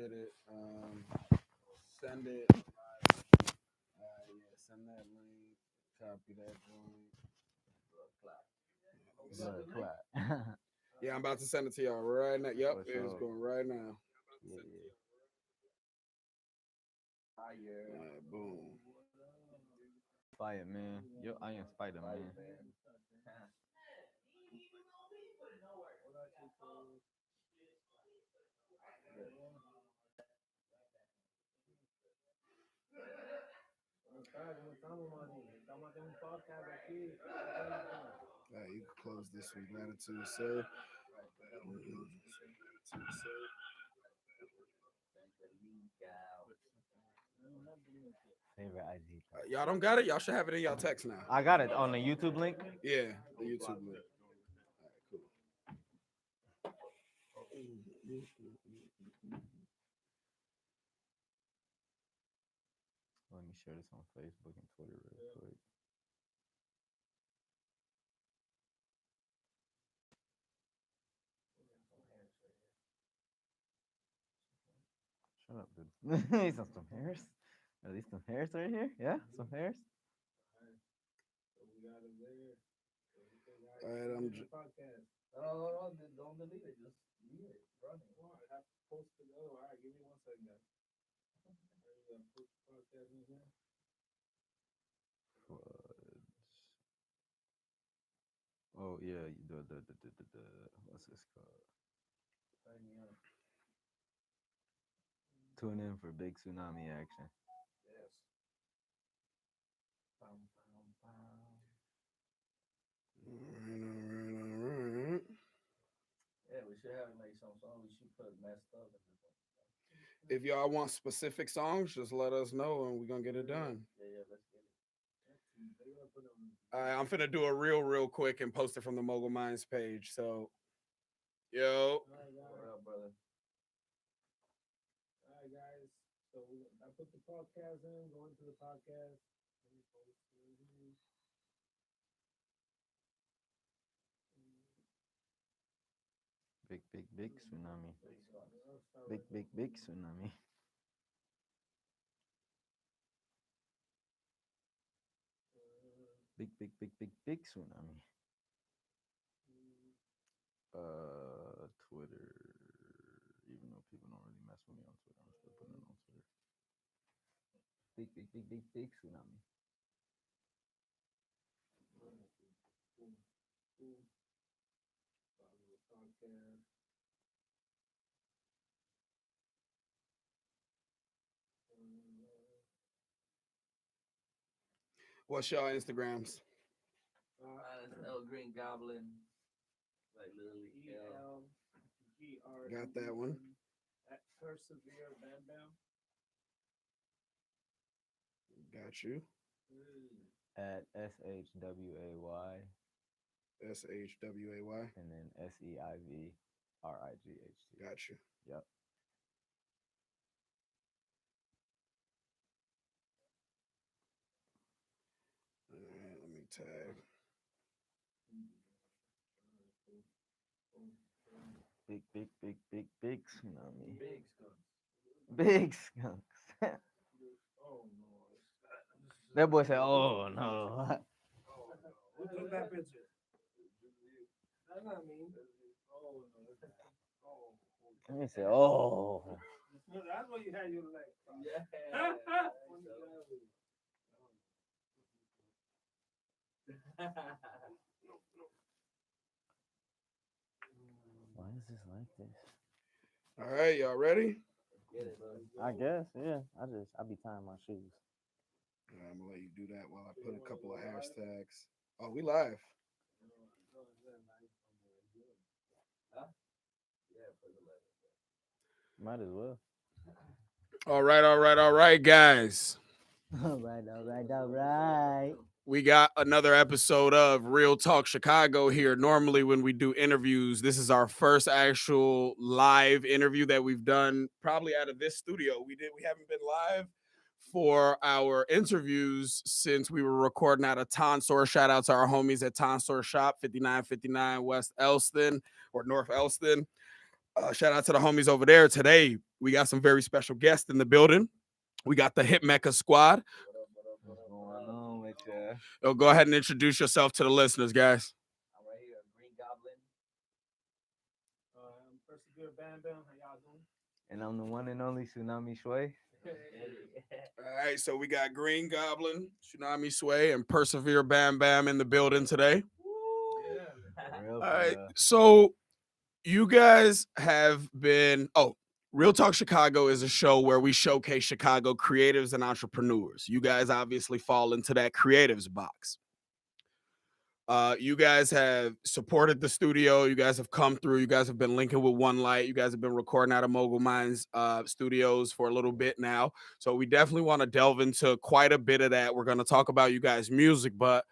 get it. Send it. Send that link. Copy that joint. Yeah, I'm about to send it to y'all right now. Yep, it's going right now. Yeah, boom. Fire, man. Yo, I am Spider, man. You can close this with gratitude, sir. Favorite IG. Y'all don't got it? Y'all should have it in y'all text now. I got it on the YouTube link. Yeah, the YouTube link. All right, cool. Let me share this on Facebook and Twitter real quick. Shut up, dude. He's on some hairs. Are these some hairs right here? Yeah, some hairs. All right, I'm. Oh, don't delete it. Just leave it running. Well, I have to post it. Oh, all right, give me 1 second, guys. Oh yeah, the what's this called? Tune in for big tsunami action. Yes. All right. Yeah, we should have like some song. We should put messed up. If y'all want specific songs, just let us know and we're gonna get it done. Yeah, let's get it. All right, I'm finna do a real quick and post it from the Mogul Minds page. So, yo. What up, brother? All right, guys. So I put the podcast in. Go into the podcast. Big tsunami. Big tsunami. Big tsunami. Twitter. Even though people don't really mess with me on Twitter, I'm still putting it on Twitter. Big tsunami. What's y'all Instagrams? Green Goblyn. Like literally Got that one. At Persevere BamBam. Got you. At SHWAY. SHWAY. And then SEIVRIGHT. Got you. Yep. All right, let me tag. Big tsunami. Big skunks. Big skunks. Oh no. That boy said, "Oh no." Who took that picture? That's not me. Oh no. Oh. Let me say, "Oh." That's what you had your leg. Yeah. Why is this like this? All right, y'all ready? Get it, bro. I guess, yeah. I be tying my shoes. Right, I'm gonna let you do that while I put a couple of hashtags. Oh, we live. Might as well. All right, guys. All right. We got another episode of Real Talk Chicago here. Normally, when we do interviews, this is our first actual live interview that we've done, probably out of this studio. We haven't been live for our interviews since we were recording out of Tonsor. Shout out to our homies at Tonsor Shop, 5959 West Elston or North Elston. Shout out to the homies over there. Today, we got some very special guests in the building. We got the Hit Mecca squad. What's going on with you? So go ahead and introduce yourself to the listeners, guys. I'm right here, Green Goblin. Persevere BamBam. How y'all doing? And I'm the one and only Tsunami Shway. All right, so we got Green Goblin, Tsunami Shway, and Persevere BamBam in the building today. For real, All for right, real. so you guys have been Real Talk Chicago is a show where we showcase Chicago creatives and entrepreneurs. You guys obviously fall into that creatives box. You guys have supported the studio. You guys have come through. You guys have been linking with One Light. You guys have been recording out of Mogul Minds studios for a little bit now. So we definitely want to delve into quite a bit of that. We're going to talk about you guys' music, but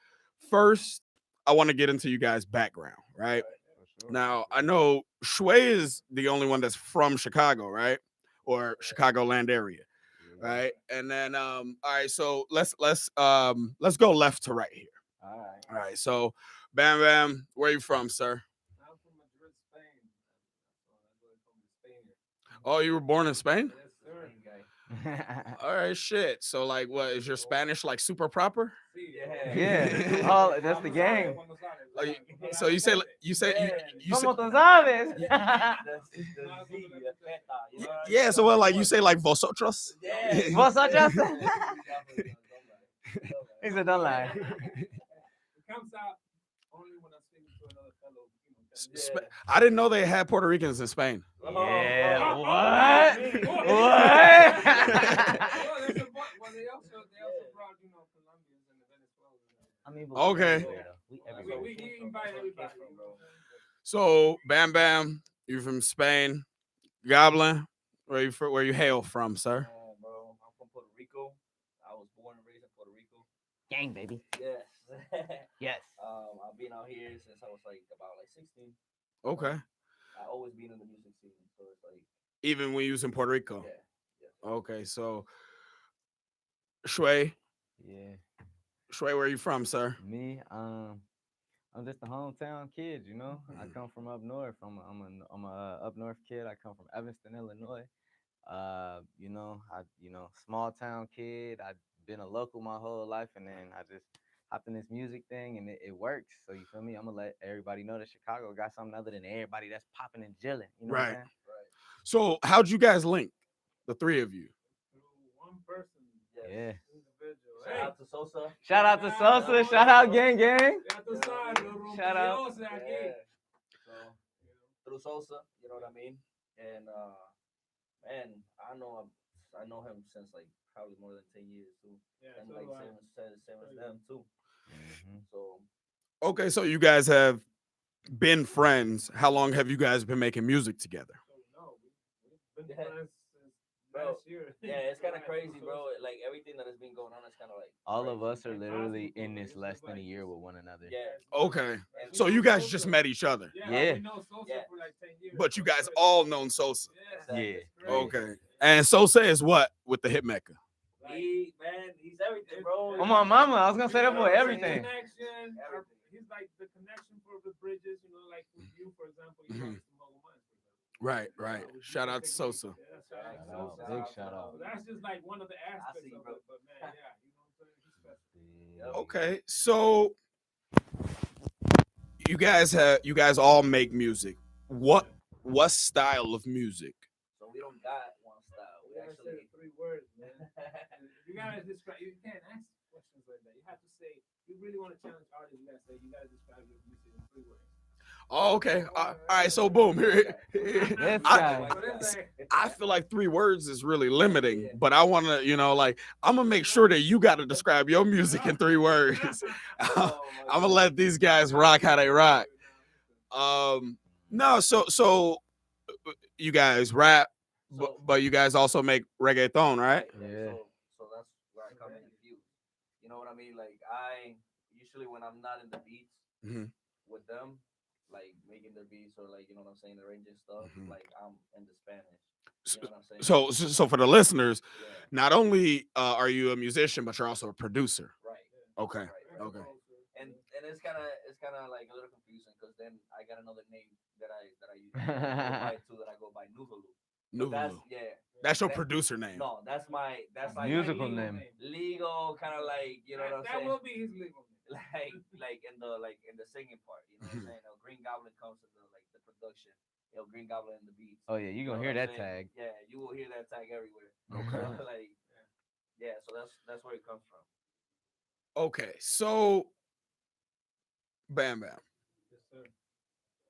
first, I want to get into you guys' background, right? For sure. Now, I know Shway is the only one that's from Chicago, right? Or Chicagoland area, Yeah. right? And then all right, so let's go left to right here. All right. All right, so BamBam, where you from, sir? I'm from Madrid, Spain. That's what I call me, Spaniard. Oh, you were born in Spain? Yes, sir. All right, shit. So like what is your Spanish like super proper? Yeah. Oh, that's the game. So you say you ¿Cómo tú sabes? yeah, so what like you say like vosotros? Vosotros? He said, don't lie. It comes out only when I'm speaking to another fellow. I didn't know they had Puerto Ricans in Spain. Yeah, what? Well, they also brought, Colombians and Venezuelans. I mean, but Okay. We everywhere. We invite everybody, bro. So BamBam, you from Spain? Goblin, where you hail from, sir? Bro, I'm from Puerto Rico. I was born and raised in Puerto Rico. Gang, baby. Yes. Yes. I've been out here since I was about 16. Okay. I always been in the music scene, so it's like Even when you was in Puerto Rico. yeah. Okay, so Shway, Yeah. where you from, sir? Me, I'm just a hometown kid, you know. I come from up north. I'm a up north kid. I come from Evanston, Illinois. Small town kid. I've been a local my whole life, and then I just hopped in this music thing, and it works. So you feel me? I'm gonna let everybody know that Chicago got something other than everybody that's popping and chilling. You know what I'm Right. saying? So how'd you guys link, the three of you? Through one person. Yeah. Individual. Shout out to Sosa. Shout out to Sosa. Shout out gang gang. Shout out. Yeah. So through Sosa, you know what I mean? And man, I know him since probably more than 10 years too. Yeah, And so same as them too. So Okay, so you guys have been friends. How long have you guys been making music together? no, we've been friends since Bro, last year. yeah, it's kind of crazy, bro. Like everything that has been going on is kind of like All of crazy. us are literally in this less than a year with one another. Yeah. Okay, And so you guys just met each other, Yeah. We know Sosa Yeah. for like 10 years. but you guys all known Sosa. Yeah. Yeah. it's crazy. Okay, and Sosa is what with the Hit Mecca? He's everything, bro. Oh my mama, I was gonna say that boy It's a everything. Connection. Everything. He's like the connection for the bridges, like with you, for example, you Mhm. brought us to Mogul Minds, for example. Right. With Shout you, out to technique. Sosa. Yeah, shout out to Shout out, Sosa. big shout out. So that's just like one of the aspects see, of bro. it, but man, yeah, you know what I'm saying? He's special. Yeah. Okay, so you guys all make music. What style of music? So we don't got one style. We You gotta say actually. the 3 words, man. You gotta describe. You can't ask questions like that. You have to say. You really want to challenge artists. You gotta say. You gotta describe your music in 3 words. Oh, okay. All right. So boom. Here. This I- guy. So it's like, I feel like 3 words is really limiting, but I want to, I'm gonna make sure that you got to describe your music in 3 words. I'm gonna let these guys rock how they rock. No, so you guys rap, but you guys also make reggaeton, right? Yeah. So that's where I come in and fuse. You know what I mean? Like I usually when I'm not in the beats Mhm. with them, like making their beats or you know what I'm saying, arranging stuff, Mhm. like I'm in the Spanish. You know what I'm saying? So for the listeners, yeah, not only are you a musician, but you're also a producer. right. Okay. Right. Okay. And it's kind of like a little confusing because then I got another name that I use. I go by too that I go by Nuvalu. But that's Nuvulu. yeah. That's your That, producer name. no, that's That's like his Musical legal name. legal kind of like you know what I'm That saying. will be his legal name. Like in the singing part, you know what I'm saying. Green Goblin comes in the like the production. Green Goblin in the beats. Oh yeah, you know gonna what hear I'm that saying? tag. Yeah, you will hear that tag everywhere. Okay. So like yeah, so that's where it comes from. Okay, so Bam Bam, Yes, sir.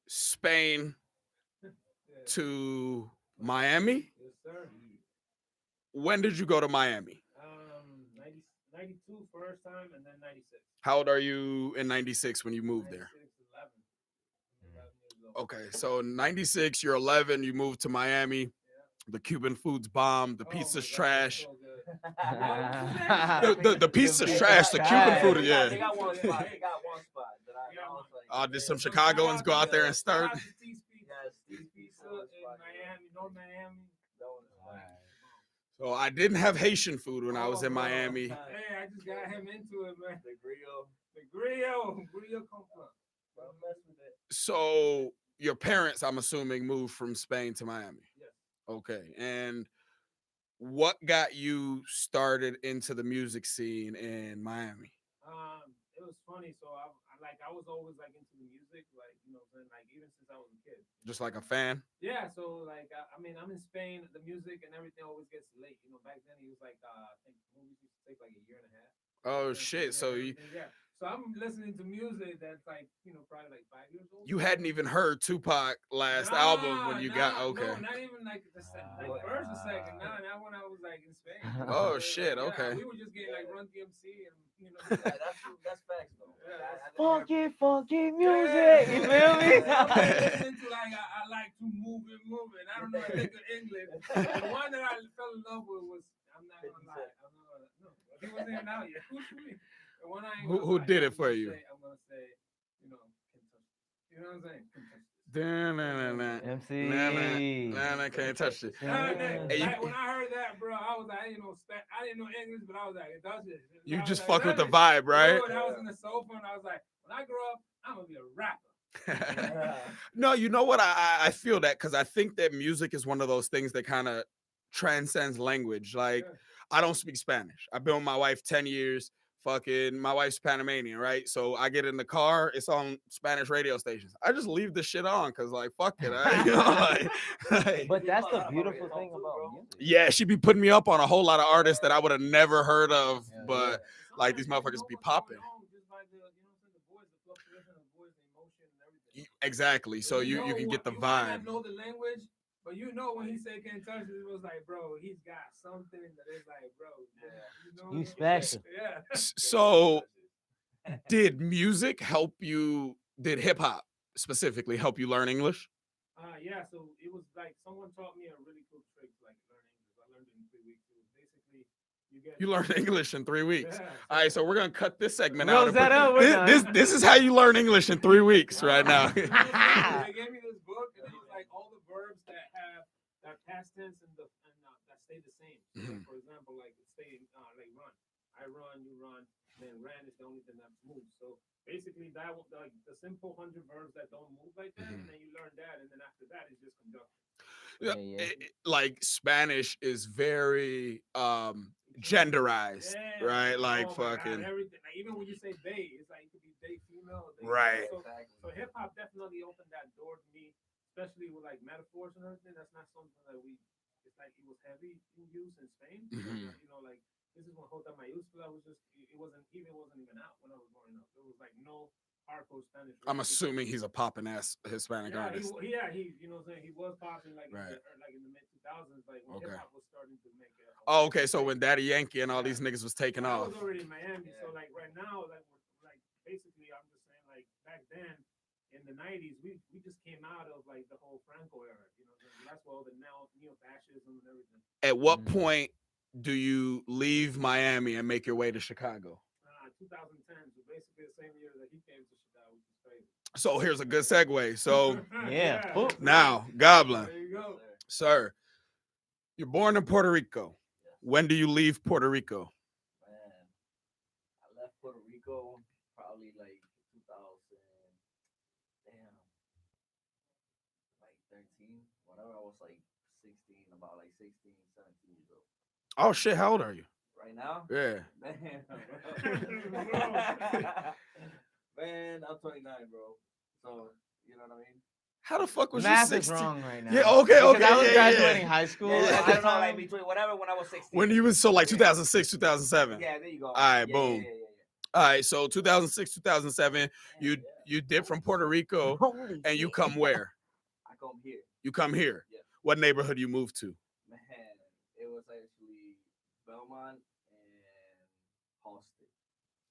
Spain Yeah. to Miami. Yes, sir. When did you go to Miami? 90, 92 first time, and then 96. How old are you in 96 when you moved there? 96, 11. I'm 11 years old. Okay, so in 96, you're 11, you moved to Miami. Yeah. The Cuban food's bomb, the Oh pizza's my God, trash. so good. The pizza's trash, the Cuban Trash. food, They yeah. got one spot. They got one spot that I was like. Did some Chicagoans go out there and start? Shout out to Steve's Pizza. Yeah, Steve's Steve's Pizza Pizza in spot, Miami, North Miami. That one is fire. So I didn't have Haitian food when I was in bro. Miami. Hey, I just got him into it, man. The grill. The grill confirmed. Don't mess with it. So your parents, I'm assuming, moved from Spain to Miami. Yes. Okay, and what got you started into the music scene in Miami? It was funny. So I was always like into the music, like like even since I was a kid. Just like a fan? Yeah. So like I mean I'm in Spain. The music and everything always gets late. Back then it was like I think movies used to take like a year and a half. Oh shit! So Yeah. So I'm listening to music that's like probably like 5 years old. you hadn't even heard Tupac last album when you got okay. No, not even like the first or second. Nah, not when I was like in Spain. Oh shit! Yeah, Okay. we were just getting like Run DMC and That's facts though. Funky music. You feel me? listening to I like to move and I don't know. I think of English. The one that I fell in love with was I'm not gonna lie. No, he wasn't even out yet. The one I ain't gonna Who lie, did it I'm for gonna you? I'm gonna say, you know what I'm saying? MC. Nah, can't touch it. Like, when I heard that, bro, I was like, I didn't know English, but I was like, it does it. You I was just like, fuck with the "Done it." vibe, right? When I was in the sofa, and I was like, when I grow up, I'm gonna be a rapper. No, you know what? I feel that because I think that music is one of those things that kind of transcends language. Like, Yeah. I don't speak Spanish. I've been with my wife 10 years. Fucking, my wife's Panamanian, right? So I get in the car, it's on Spanish radio stations. I just leave the shit on because, like, fuck it. But that's the beautiful thing about music. Yeah, she be putting me up on a whole lot of artists that I would have never heard of, but like these motherfuckers be popping. Exactly. So you can get the you might vibe. not know the language, but when he said can't touch it, it was like, bro, he's got something that is like, bro, You special. Yeah. So did music help you? Did hip hop specifically help you learn English? Yeah. So it was like someone taught me a really cool trick to like learn English. I learned it in 3 weeks. It was basically you learned English in 3 weeks. Yeah, All right, so we're gonna cut this segment Close out. that up, we're done. This is how you learn English in 3 weeks right now. They gave me this book, and it was like all the verbs that have that past tense and that stay the same. So, like, for example, like stay like run. I run, you run. Then ran is the only thing that moves. So basically, that like the simple 100 verbs that don't move like that, and then you learn that, and then after that, it's just conjunction. Like Spanish is very genderized, right? Like fucking God, everything. Like, even when you say they, it's like it could be they female. They right. So hip hop definitely opened that door to me, especially with like metaphors and everything. That's not something that it's like it was heavy in use in Spain. Like this is when Jota Mayúscula was it wasn't even out when I was growing up. There was like no hardcore Spanish. I'm assuming he's a poppin' ass Hispanic artist. He you know what I'm saying? He was popping like in the mid 2000s, like when hip hop was starting to make it. Oh, okay. So when Daddy Yankee and all these niggas was taking off. I was already in Miami, so like right now, like basically I'm just saying like back then in the 90s, we just came out of like the whole Franco era, that's where all the neo-fascism and everything. At what point do you leave Miami and make your way to Chicago? 2010, so basically the same year that he came to Chicago, which is crazy. So here's a good segue. So now, Goblin, there you go. Sir, you're born in Puerto Rico. When do you leave Puerto Rico? Man, I left Puerto Rico probably like 13, whenever I was like 16. I'm about like 16, 17 years old. Oh shit, how old are you? Right now, Yeah. man, man, I'm 29, bro. So you know what I mean. How the fuck was you Math is 16? wrong right now. Yeah, okay, Because okay, I was yeah, graduating yeah. high school Yeah, so at I the don't know, like time. between whatever when I was 16. When you was so like Yeah. 2006, 2007. Yeah, there you go. All right, Yeah, boom. Yeah. All right, so 2006, 2007, you Yeah. you dip from Puerto Rico Holy and you shit. come where? I come here. You come here. Yeah. What neighborhood you moved to? Man, it was actually Belmont and Halsted.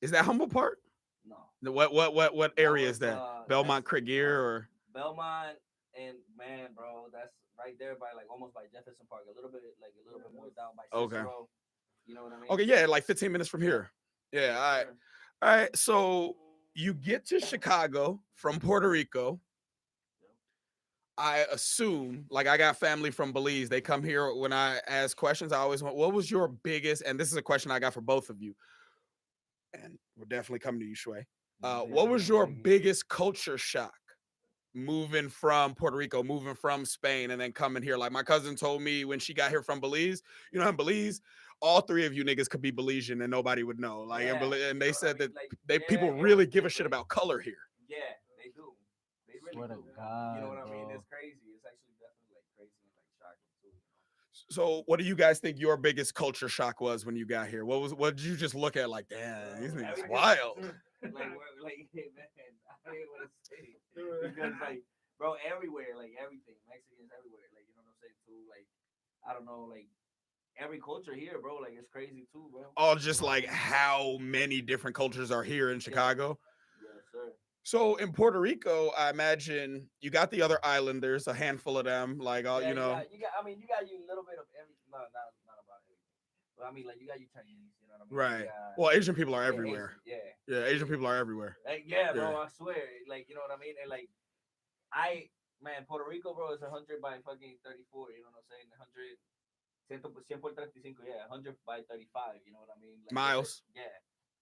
Is that Humble Park? No. What area was, is that? that's, Belmont Cregier or Belmont and man, bro, that's right there by like almost by Jefferson Park, a little bit more down by Okay. Cicero. You know what I mean? okay, yeah, like 15 minutes from here. Yeah, all right. Sure. All right, so you get to Chicago from Puerto Rico. I assume, like I got family from Belize. They come here when I ask questions. I always want, what was your biggest, and this is a question I got for both of you, and we're definitely coming to you, Shway. What was your biggest culture shock moving from Puerto Rico, moving from Spain, and then coming here? Like my cousin told me when she got here from Belize, you know, in Belize, all three of you niggas could be Belizean and nobody would know. Like, Yeah, and they said that like, people really give a shit about color here. Yeah, they do. They really Swear to do. God, You know what I mean? bro. It's crazy. It's actually definitely like crazy and like shocking too. So, what do you guys think your biggest culture shock was when you got here? What did you just look at like, damn, these niggas Everything- wild? Like, hey, man, I don't even want to say because like, bro, everywhere, like everything, Mexicans everywhere, like you know what I'm saying too. Like, I don't know, like every culture here, bro, like it's crazy too, bro. All just like how many different cultures are here in Chicago. Yes, sir. So in Puerto Rico, I imagine you got the other islanders, a handful of them, like all Yeah, you know. you got. I mean, you got you a little bit of everything. Not about everything. But I mean, like you got you Chinese. You know what I mean? Right. You got, Well, Asian people are yeah, everywhere. Asian, yeah. Yeah, Asian people are everywhere. Like, yeah, bro. Yeah. I swear. Like, you know what I mean? And like, man, Puerto Rico, bro, is 100 by fucking 34. You know what I'm saying? 100. 100 por 35, yeah, 100 by 35. You know what I mean? Like, Miles. Yeah.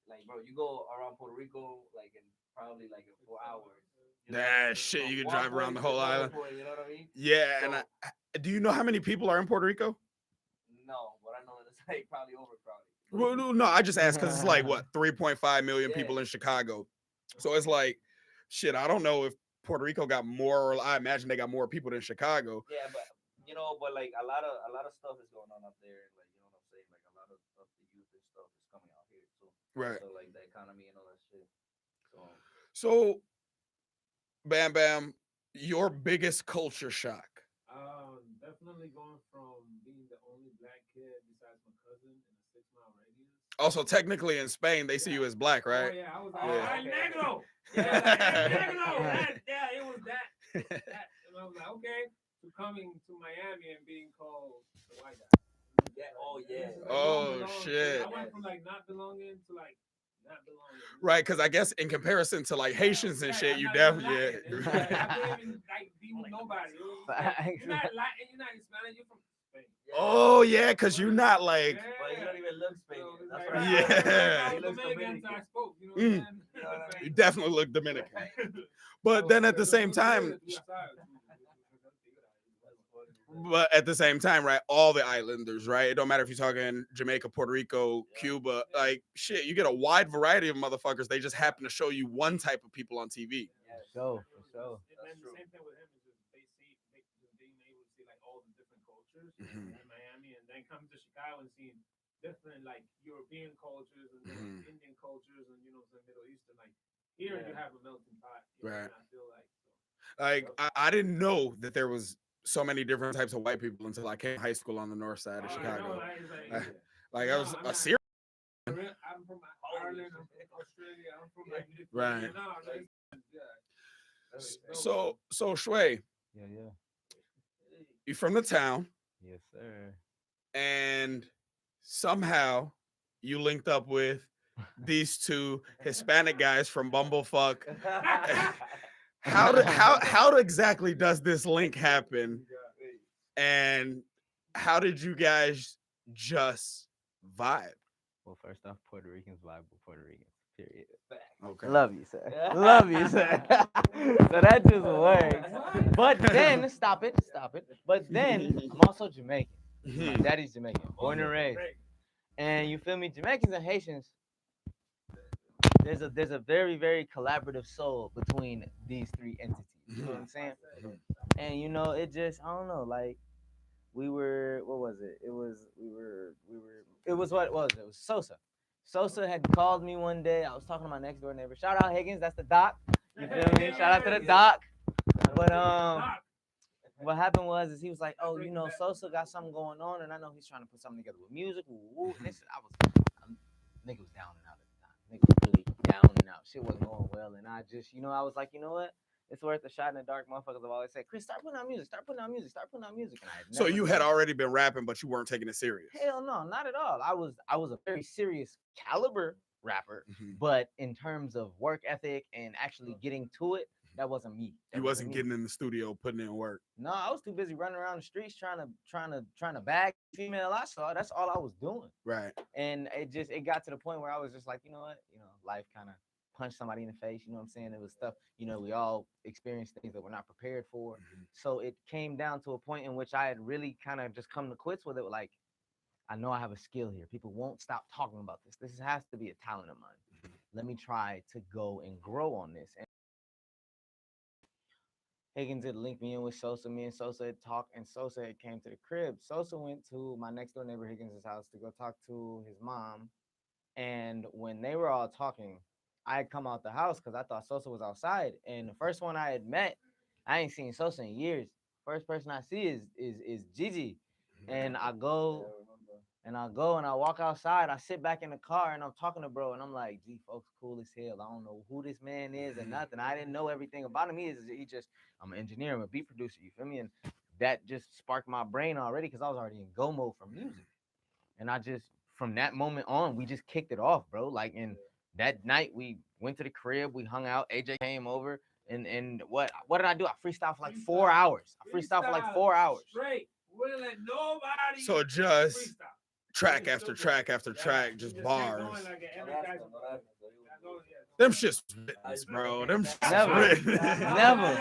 Like, bro, you go around Puerto Rico like in probably like in 4 hours. You know That what I mean? shit, From you can one drive around point the to whole another island. point, you know what I mean? Yeah, So, and do you know how many people are in Puerto Rico? no, but I know that it's like probably overcrowded. Well, no, I just asked because it's like what 3.5 million people Yeah. in Chicago, so it's like, shit. I don't know if Puerto Rico got more, or I imagine they got more people than Chicago. Yeah, but you know, but like a lot of stuff is going on up there. Like you know what I'm saying? Like a lot of the youth and stuff is coming out here too. Right. So like the economy and all that shit. So, Bam Bam, your biggest culture shock. Definitely going from being the only black kid besides my cousin in a 6-mile radius. Also, technically in Spain, they see you as black, right? Oh yeah, I was like, Yeah. "Ay, negro." Yeah, negro. Yeah, it was that. And I was like, okay. So coming to Miami and being called the white guy. Yeah. Oh yeah. Like, Oh, don't belong. shit. I went from like not belonging to like not belonging. Right, because I guess in comparison to like Haitians and shit, I'm you not even definitely. Latin. It's like, I couldn't even like be with nobody. It was like, Facts. you're not Latin, you're not Hispanic, you're from Spain. Oh yeah, because you're not like. But you don't even look Spanish. So, That's like, right. Yeah. I He was looks Dominican, so Dominican. I spoke. You know what Mm. I'm saying? You know what I You mean? definitely look Dominican. But then at the same time, right, all the islanders, right? It don't matter if you're talking Jamaica, Puerto Rico, Cuba, like shit, you get a wide variety of motherfuckers. They just happen to show you one type of people on TV. For sure. And then the same thing with him is just just being able to see like all the different cultures Mhm. in Miami, and then coming to Chicago and seeing different like European cultures and then Indian cultures and the Middle Eastern. Like here you have a melting pot, Right. and I feel like Like I didn't know that there was so many different types of white people until I came to high school on the north side of Chicago. Like I was a serious. I'm from Ireland, I'm from Australia, I'm from like Right. yeah. So Shway, Yeah. you from the town, Yes, sir. and somehow you linked up with these two Hispanic guys from Bumblefuck. How exactly does this link happen? And how did you guys just vibe? Well, first off, Puerto Ricans vibe with Puerto Ricans. Period. Okay. Love you, sir. Love you, sir. So that just works. But then, stop it. But then, I'm also Jamaican. My daddy's Jamaican, born and raised. And you feel me? Jamaicans and Haitians, there's a very, very collaborative soul between these three entities. You know what I'm saying? And you know, it just, I don't know, like, we were, what was it? It was, it was what was it? It was Sosa. Sosa had called me one day. I was talking to my next door neighbor. Shout out Higgins, that's the doc. You feel me? Shout out to the doc. But what happened was is he was like, oh, you know, Sosa got something going on, and I know he's trying to put something together with music. Woo, woo. And this, nigga was down and out at the time. Nigga was really down and out. Shit wasn't going well, and I just, you know, I was like, you know what? It's worth a shot in the dark. Motherfuckers have always said, Chris, start putting out music. Start putting out music. Start putting out music. And I had So you had done it. already been rapping, but you weren't taking it serious. Hell no, not at all. I was a very serious caliber rapper, but in terms of work ethic and actually getting to it, that wasn't me. You wasn't getting in the studio, putting in work. No, I was too busy running around the streets trying to bag female I saw. That's all I was doing. Right. And it got to the point where I was just like, you know what, you know, life kind of punched somebody in the face. You know what I'm saying? It was stuff, you know, we all experienced things that we're not prepared for. So it came down to a point in which I had really kind of just come to quits with it. Like, I know I have a skill here. People won't stop talking about this. This has to be a talent of mine. Let me try to go and grow on this. And Higgins had linked me in with Sosa. Me and Sosa had talked, and Sosa had came to the crib. Sosa went to my next door neighbor Higgins' house to go talk to his mom. And when they were all talking, I had come out the house because I thought Sosa was outside. And the first one I had met, I ain't seen Sosa in years. First person I see is Gigi. And I go and I walk outside. I sit back in the car and I'm talking to bro, and I'm like, gee, folks, cool as hell. I don't know who this man is and nothing. I didn't know everything about him. I'm an engineer, I'm a beat producer, you feel me? And that just sparked my brain already because I was already in go mode for music. And I just, from that moment on, we just kicked it off, bro. Like, and that night we went to the crib, we hung out, AJ came over, and what did I do? I freestyled for like 4 hours. I freestyled for like 4 hours. Straight. Wouldn't let nobody. So just freestyle. Track after track after track, just bars. Them shits, bro. Them shits Never.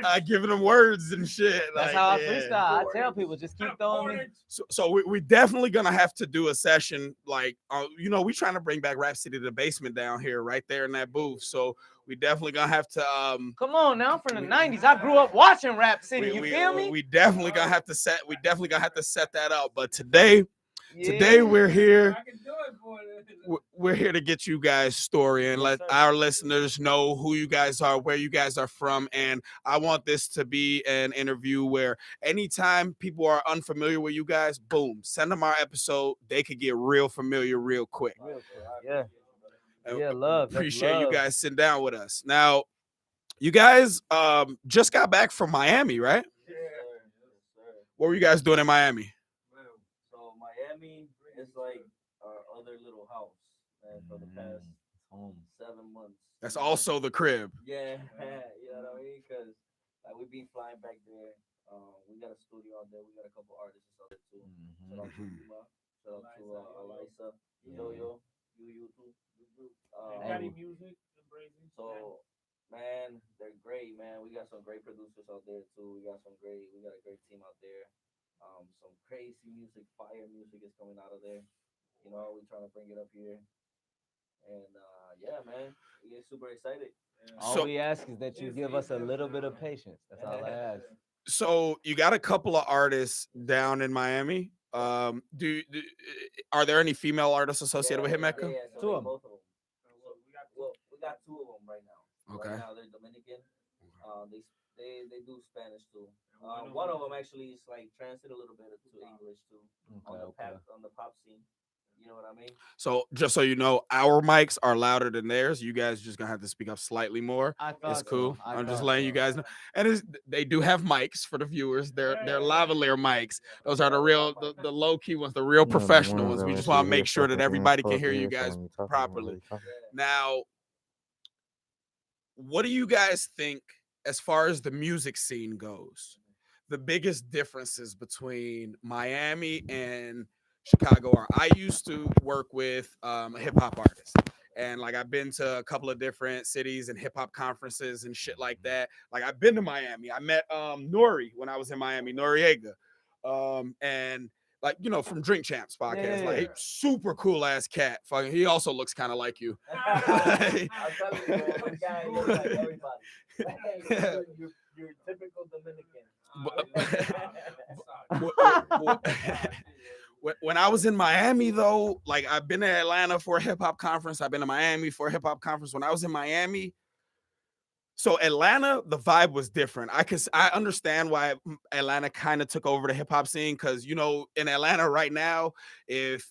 I giving them words and shit. That's how I freestyle. I tell people, just keep throwing me. So we definitely gonna have to do a session, like, you know, we trying to bring back Rap City to the basement down here, right there in that booth. So we definitely gonna have to. Come on now, I'm from the '90s. I grew up watching Rap City. You feel me? We definitely gonna have to set. We definitely gonna have to set that up. But today we're here. We're here to get you guys' story and let our listeners know who you guys are, where you guys are from. And I want this to be an interview where anytime people are unfamiliar with you guys, boom, send them our episode. They could get real familiar real quick. Yeah. Yeah, love. Appreciate you guys sitting down with us. Now, you guys just got back from Miami, right? Yeah. What were you guys doing in Miami? So Miami is like our other little house, man, for the past 7 months. That's also the crib. Yeah, you know what I mean? Because like we've been flying back there. We got a studio out there. We got a couple artists out there too. Shout out to Yuma. Shout out to Elisa, Yo-Yo, you too. Music, so man, they're great, man. We got some great producers out there too. We got a great team out there. Some crazy music, fire music is coming out of there. You know, we're trying to bring it up here. And yeah, man, we get super excited. All we ask is that you give us a little bit of patience. That's all I ask. So you got a couple of artists down in Miami. Are there any female artists associated with Hit Mecca? Yeah, so Two of them. both of them. We got 2 of them right now. Okay. Right now they're Dominican. They do Spanish too. One of them actually is like translate a little bit to English too. On the pop scene. You know what I mean? So just so you know, our mics are louder than theirs. You guys just gonna have to speak up slightly more. It's cool. I'm just letting you guys know. And they do have mics for the viewers. They're lavalier mics. Those are the real, the low key ones, the real professional ones. We just want to make sure that everybody can hear you guys properly. Now, what do you guys think as far as the music scene goes? The biggest differences between Miami and Chicago are. I used to work with a hip hop artist. And like I've been to a couple of different cities and hip hop conferences and shit like that. Like I've been to Miami. I met Nori when I was in Miami, Noriega. And like from Drink Champs podcast, like super cool ass cat. Fucking, he also looks kind of like you. I'm telling you, bro, this guy looks like everybody. You're typical Dominican. When I was in Miami, though, like I've been to Atlanta for a hip hop conference. I've been to Miami for a hip hop conference. When I was in Miami, so Atlanta, the vibe was different. I understand why Atlanta kind of took over the hip hop scene because in Atlanta right now, if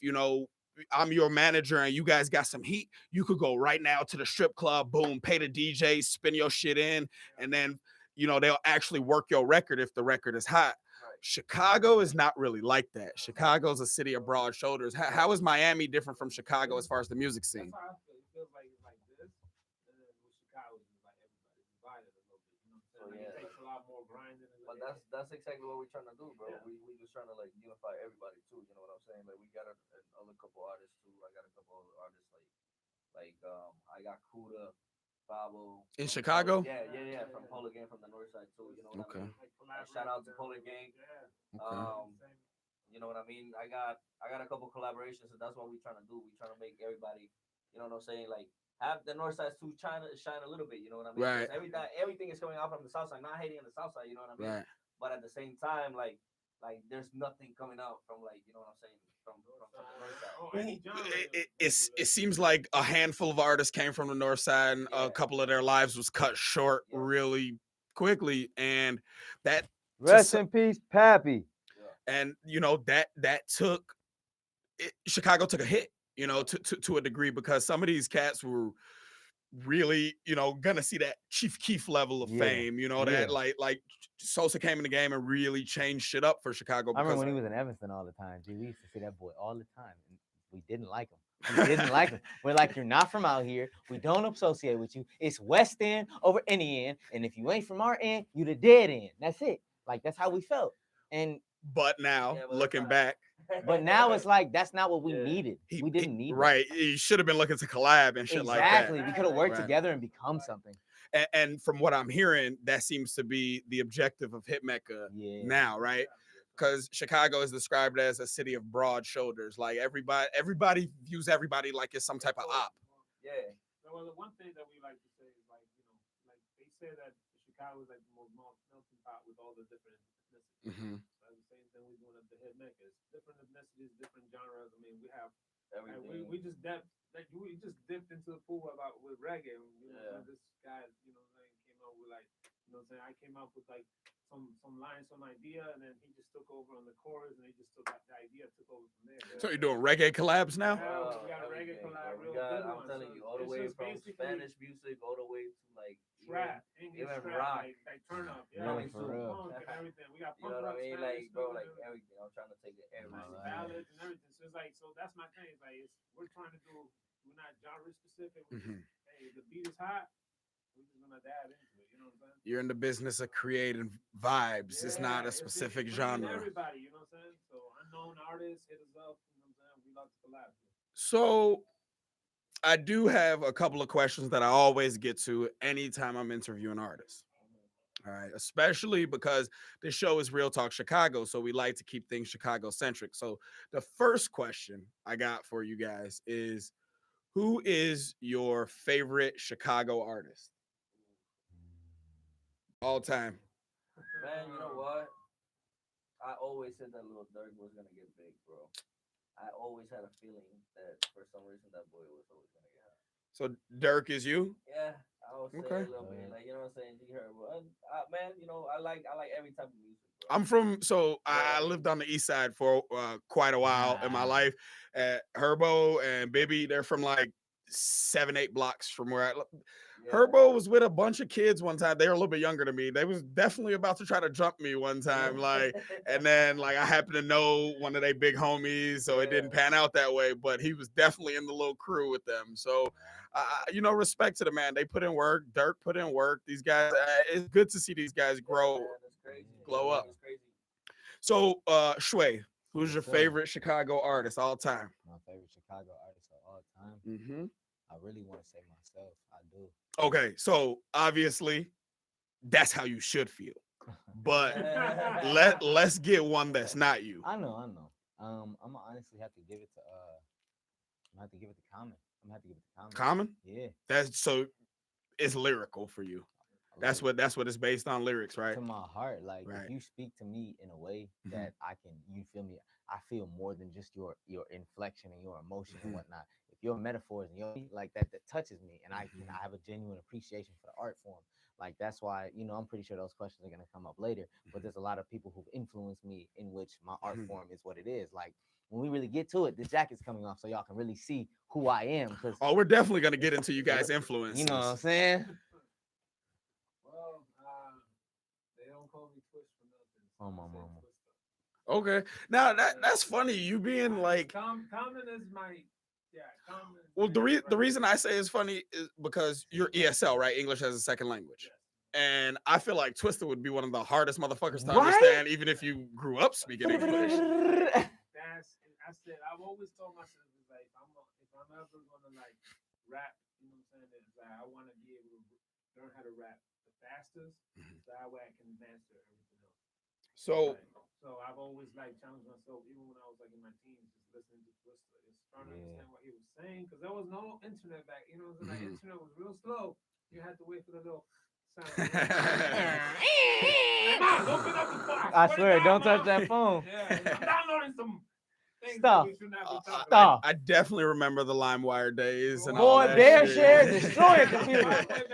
I'm your manager and you guys got some heat, you could go right now to the strip club, boom, pay the DJ, spin your shit in, and then they'll actually work your record if the record is hot. Chicago is not really like that. Chicago is a city of broad shoulders. How is Miami different from Chicago as far as the music scene? That's how I feel. It feels like it's like this, and then with Chicago, it's like everybody's divided a little bit. You know what I'm saying? Like, it takes a lot more grinding. But that's exactly what we're trying to do, bro. Yeah. We just trying to like unify everybody too. You know what I'm saying? Like we got another couple artists too. I got a couple other artists like I got Kuda, Babo in Chicago. Yeah, from Polar Gang from the north side too. You know what I mean? Like, shout out to Polar Gang. You know what I mean? I got a couple collaborations, and that's what we're trying to do. We're trying to make everybody, you know what I'm saying, like have the north side too shine a little bit. You know what I mean? Right. Everything is coming out from the south side. Not hating on the south side. You know what I mean? Right. But at the same time, like there's nothing coming out from like you know what I'm saying from the north side. It seems like a handful of artists came from the north side, and a couple of their lives was cut short really quickly, and that rest in peace, Pappy. And that took Chicago took a hit, to a degree because some of these cats were really, gonna see that Chief Keef level of fame, that like Sosa came in the game and really changed shit up for Chicago. I remember when he was in Evanston all the time. Dude, we used to see that boy all the time, and we didn't like him. We didn't like him. We're like, you're not from out here. We don't associate with you. It's West End over any end, and if you ain't from our end, you the dead end. That's it. Like that's how we felt. And but now looking back. But now it's like that's not what we needed. We didn't need right. He should have been looking to collab and shit like that. Exactly. We could have worked together and become something. And from what I'm hearing, that seems to be the objective of Hit Mecca now, right? Because Chicago is described as a city of broad shoulders. Like everybody views everybody like it's some type of op. Yeah. Well, the one thing that we like to say is like like they say that Chicago is like the most melting pot with all the different ethnicities. Mm-hmm. The same thing we're doing at the Hit Mecca. It's different ethnicities, different genres. I mean, we have everything. We just dipped into the pool with reggae. This guy, came up with like, I came up with like some lines, some idea, and then he just took over on the chorus, and he just took the idea, took over from there. So you're doing reggae collabs now? Yeah, we got a reggae collab, real good one. I'm telling you, all the way from Spanish music, all the way to like trap, English even trap, rock, like turn up, coming punk soon. and everything. We got You know punk what I rock, mean? Like, bro, like everything. I'm trying to take it everything. Ballads and everything. So it's like, that's my thing. It's like, we're trying to do. We're not genre specific. Hey, the beat is hot. We're just gonna dab into it. You know what I'm saying? You're in the business of creating vibes. It's not a specific genre. Everybody, you know what I'm saying? So unknown artists, hit us up. You know what I'm saying? We love to collab. So I do have a couple of questions that I always get to anytime I'm interviewing artists. All right, especially because this show is Real Talk Chicago, so we like to keep things Chicago centric. So the first question I got for you guys is, who is your favorite Chicago artist all time? Man, you know what? I always said that Lil Durk was gonna get big, bro. I always had a feeling that for some reason that boy was always gonna get hot. So Durk is you? Yeah, I would say a little bit. Like, you know what I'm saying? G Herbo. Man, I like every type of music, bro. I lived on the east side for quite a while in my life. Herbo and Bibby, they're from like 7-8 blocks from where I live. Herbo was with a bunch of kids one time. They were a little bit younger than me. They was definitely about to try to jump me one time. Like, and then like I happened to know one of their big homies, so it didn't pan out that way. But he was definitely in the little crew with them. So, respect to the man. They put in work. Durk put in work. These guys, it's good to see these guys grow, glow up. So, Shway, Who's your Yes, sir. favorite Chicago artist all time? My favorite Chicago artist of all time. Mm-hmm. I really want to say myself. I do. Okay, so obviously that's how you should feel, but let's get one that's not you. I know. I'm gonna honestly have to give it to I'm gonna have to give it to Common. I'm gonna have to give it to Common. Common? Yeah. That's so it's lyrical for you. That's what it's based on, lyrics, right? To my heart. Like Right. if you speak to me in a way Mhm. that I can, you feel me? I feel more than just your inflection and your emotion Mhm. and whatnot. If your metaphors and your like that touches me, and Mhm. I have a genuine appreciation for the art form. Like that's why I'm pretty sure those questions are gonna come up later. But there's a lot of people who've influenced me in which my art Mhm. form is what it is. Like when we really get to it, this jacket's coming off so y'all can really see who I am. Cause Oh, we're definitely gonna get into you guys' influences. you know what I'm saying? Well, they don't call me Twist for nothing. So Oh, my I say mama. Twister. Okay, now that's funny. You being like, Common is my Common. Is well, my the right reason name. I say it's funny is because you're ESL, right? English as a second language. Yes. And I feel like Twister would be one of the hardest motherfuckers to Right? understand, even if you grew up speaking English. I said I've always told myself it's like if I'm ever gonna like rap, you know what I'm saying? It's like I want to be able to learn how to rap the fastest, so that way I can master everything else. So, So I've always like challenged myself, even when I was like in my teens, just listening to Twister, just trying to understand what he was saying, because there was no internet back. You know, like internet was real slow. You had to wait for the little sound. Hey, Mom, open up the phone. I swear, don't touch Mom. that phone. Yeah, I'm downloading some things Stop. that we should not be talking Stop. I definitely remember the LimeWire days and Boy, all Boy, that bear shit. share, destroy a computer. Way back in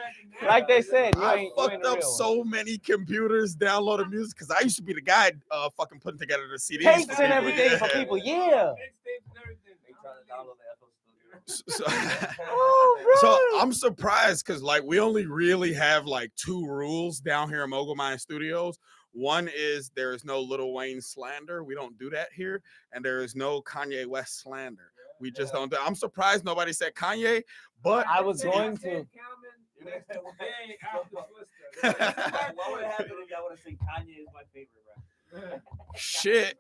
the Like they day. said, you I ain't fucked a up real one. so many computers downloading music because I used to be the guy fucking putting together the CDs. Tapes for and people. everything for people, yeah. Mixtapes and everything. They trying to download the FL Studio. So, Oh, so bro. I'm surprised because like we only really have like two rules down here in Mogul Minds Studios. One is there is no Lil Wayne slander. We don't do that here, and there is no Kanye West slander. We just don't do. I'm surprised nobody said Kanye, but I was going to. What would have happened if y'all would have said Kanye is my favorite rapper? shit.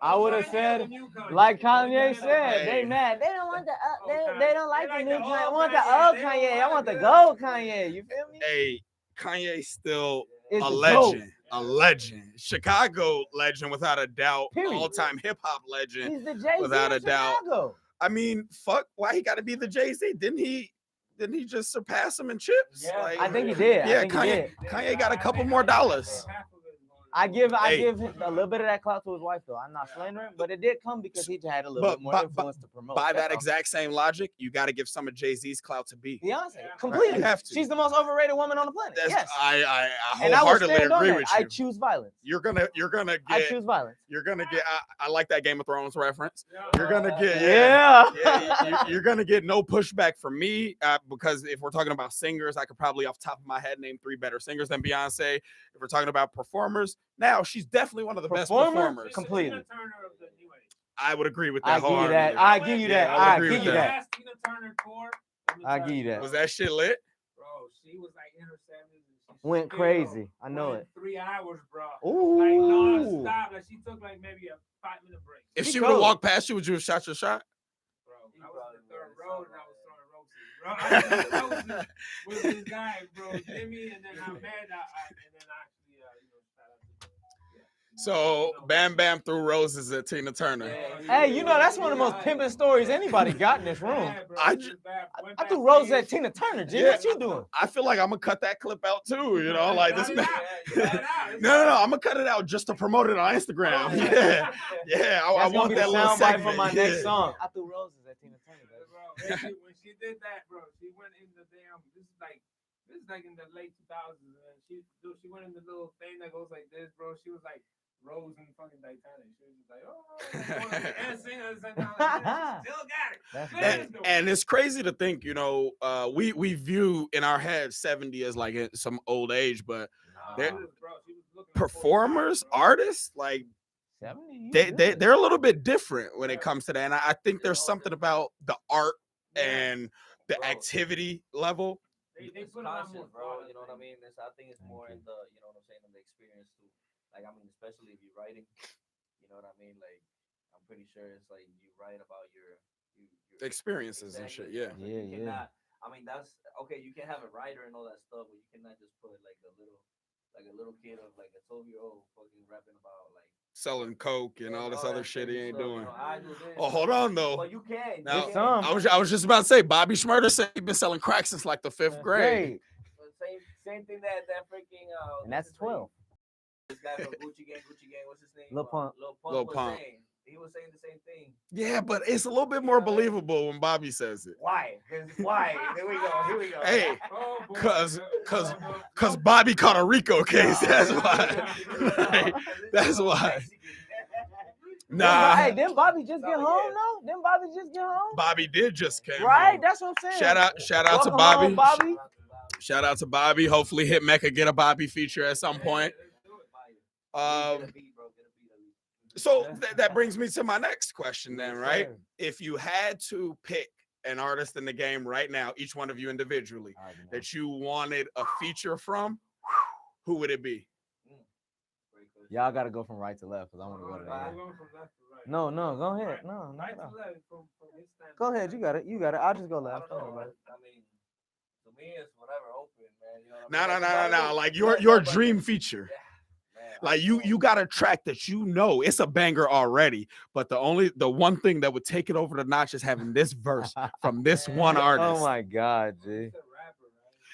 I would have said, like Kanye said, they Hey. mad. They don't want the Kanye. they don't like They the like new the Kanye. I old want the Kanye. old They don't Kanye. I want want the the gold Kanye. You feel me? Hey, Kanye's still Is a the legend. A legend. Chicago legend without a doubt. Period. All-time hip-hop legend. He's the Jay-Z Without a of doubt. Chicago. I mean, fuck, why he got to be the Jay-Z? Didn't he just surpass him in chips? Yeah, Like, I think he did. Yeah, I think he did. Kanye got a couple more dollars. I give Hey. him a little bit of that clout to his wife though. I'm not slandering, but it did come because he had a little But bit more by- influence to promote. By That's that all. exact same logic, you got to give some of Jay-Z's clout to B. Beyonce, completely. You have to. She's the most overrated woman on the planet. That's, Yes. I And I will wholeheartedly stand on agree that. with I you. choose violence. You're gonna I get. choose violence. You're gonna get. I like that Game of Thrones reference. You're gonna get. Yeah. You're gonna get no pushback from me because if we're talking about singers, I could probably off the top of my head name 3 better singers than Beyonce. If we're talking about performers, now she's definitely one of the best performers. Completely. I would agree with I that. give you that. wholeheartedly. I give you that. I would I agree give with you that. that. Tina Turner tour. I give you that. Was that shit lit? Bro, she was like in her 70s and she Went still crazy. I know went it. 3 hours, bro. Ooh. Like non-stop. Like she took like maybe a 5-minute break. If She she would have cold. walked past you, would you have shot your shot? Bro, I was in the 3rd row and I was throwing roses. Bro, I was throwing roses with this guy, bro, Jimmy, and then I met, and then actually, shout out to So BamBam threw roses at Tina Turner. Hey, you know that's one of the most pimping stories anybody got in this room. Yeah, bro, I she was bad. Went I threw backstage. roses at Tina Turner. Jimmy, Yeah. what you doing? I feel like I'm gonna cut that clip out too. You know, like this. Cut it Man. out. Cut it out. No. I'm gonna cut it out just to promote it on Instagram. Yeah. I That's gonna want be that the little soundbite segment. for my next song. I threw roses at Tina Turner. Bro, when she did that, bro, she went in the damn. This is like in the late 2000s, and she went in the little thing that goes like this, bro. She was like Rose in fucking Titanic. She was just like, oh, and singing at the same time. She still got it. That's And it's crazy to think, we view in our head 70 as like some old age, but they're performers, artists, like 70. they're a little bit different when it comes to that. And I think there's something about the art and the activity level. They It's put a lot conscious, more bro. thought, You know what I think. mean? I think it's more in the, you know what I'm saying, in the experience too. Like, I mean, especially if you're writing, you know what I mean? Like, I'm pretty sure it's like you write about your Experiences and shit. Yeah. So you cannot. I mean, that's okay. You can have a writer and all that stuff, but you cannot just put like a little kid of like a 12-year-old fucking rapping about like Selling coke and all this other shit he ain't doing. I do this. Oh, hold on though. But you can. Now, You can. I was just about to say Bobby Schmurder said he's been selling crack since like the 5th grade. Same thing that freaking and that's 12. This guy from Gucci Gang, what's his name? Lil Pump. Lil Pump. He was saying the same thing. Yeah, but it's a little bit more believable when Bobby says it. Why? Why? Here we go. Hey, cause Bobby caught a Rico case. That's why. Right? That's why. Nah. Hey, didn't Bobby just get home? No, didn't Bobby just get home? Bobby did just come. Right, home. that's what I'm saying. Shout out to Welcome Bobby. home, Bobby. Shout out to Bobby. Hopefully, hit Mecca get a Bobby feature at some point. So that brings me to my next question then, right? If you had to pick an artist in the game right now, each one of you individually, that you wanted a feature from, who would it be? Y'all got to go from right to left because I want to go to the end. No, go ahead. No. Go ahead. You got it. I'll just go left. I mean, to me, it's whatever open, man. No. Like your dream feature. Like you got a track that you know it's a banger already, but the one thing that would take it over the notch is having this verse from this one artist. Oh my God, G.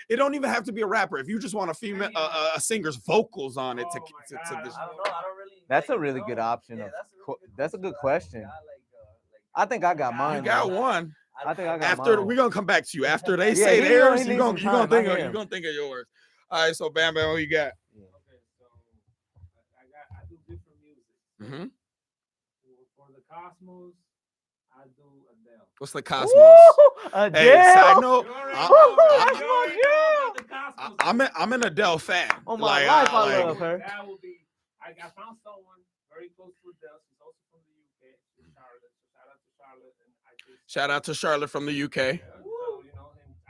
It don't even have to be a rapper. If you just want a female, a singer's vocals on it to this. I don't really. That's a really good option. That's a good question. I think I got mine. You got one. I think I got after mine. we're gonna come back to you after they say theirs. You're gonna think of yours. All right, so BamBam, what you got? I do different music. Mm-hmm. For the Cosmos, I do Adele. What's the Cosmos? Adele. Hey, side note, I'm an Adele fan. Oh my life, I love her. That will be. I found someone very close to Adele. She's also from the UK. She's Charlotte. So shout out to Charlotte. And shout out to Charlotte from the UK. So, and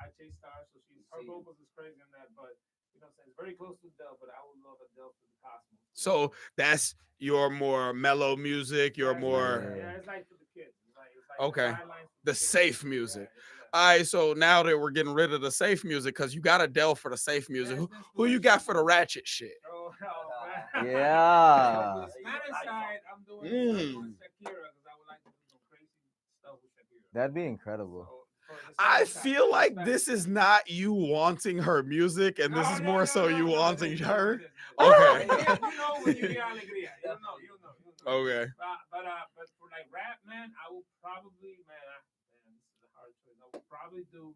I chase stars. So her vocals is crazy on that, but. It's very close to Adele, but I would love Adele for the Cosmos. So that's your more mellow music, your more it's like for the kids. It's like okay, the safe music. All right, so now that we're getting rid of the safe music, because you got Adele for the safe music, who you got for the ratchet shit? Yeah. On the Spanish side, I'm doing Shakira because I would like to do some crazy stuff with Shakira. That'd be incredible. I feel like this is not you wanting her music, and this is more so you wanting her. Okay. You know when you hear alegría. You know. Okay. But for like rap, man, I will probably, this is a hard choice. I will probably do.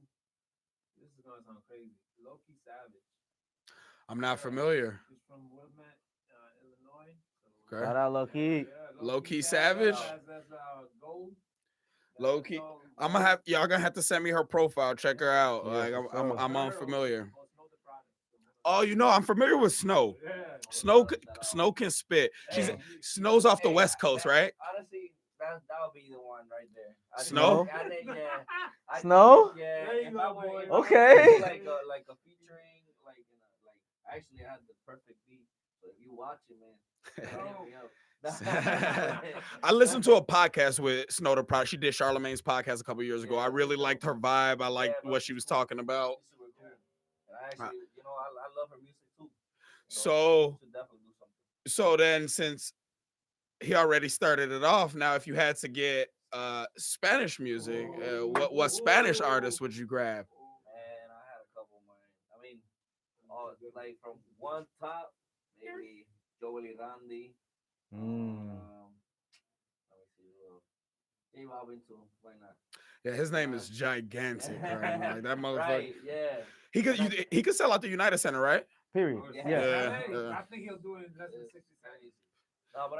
This is gonna sound crazy. Low-Key Savage. I'm not familiar. He's from Wilmette, Illinois. So shout out Low-Key. Low-Key Savage. That's gold. Low-Key. Y'all gonna have to send me her profile. Check her out. Like I'm unfamiliar. Oh, I'm familiar with Snow. Snow can spit. Snow's off the West Coast, right? Honestly, that would be the one right there. Snow? Snow? Yeah. Okay. Like a featuring, actually I had the perfect beat. So if you watch it, man. I listened to a podcast with Snow the Product. She did Charlamagne's podcast a couple years ago. I really liked her vibe. I liked what she was talking about. Actually, I love her music too. So then, since he already started it off, now if you had to get Spanish music, what Spanish artist would you grab? Man, I had a couple, man. I mean, like from one top, maybe Joey Randy. Let me see. J Robin too. Why not? Yeah, his name is gigantic, right? Like that motherfucker. Right, yeah. He could sell out the United Center, right? Period. Yeah. I think he'll do it in less than 60 seconds.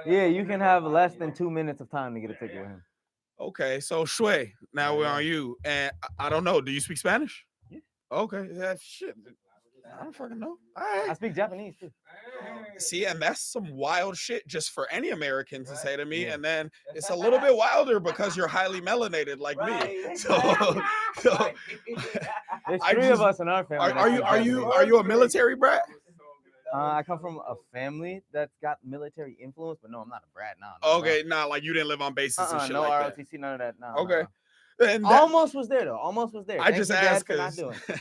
Yeah, you can have less than 2 minutes of time to get a ticket with him. Okay, so Shway, now we're on you. And I don't know, do you speak Spanish? Yeah. Okay, yeah, shit. I don't fucking know. All right. I speak Japanese too. See, and that's some wild shit just for any American to say to me. And then it's a little bit wilder because you're highly melanated like me. So there's three of us in our family. Are you a military brat? I come from a family that's got military influence, but no, I'm not a brat. No. Okay, nah, like you didn't live on bases and shit No like ROTC, none of that. No. that. Okay. No. And that, Almost was there though. Almost was there. I Thank just you, Dad, asked for not because doing.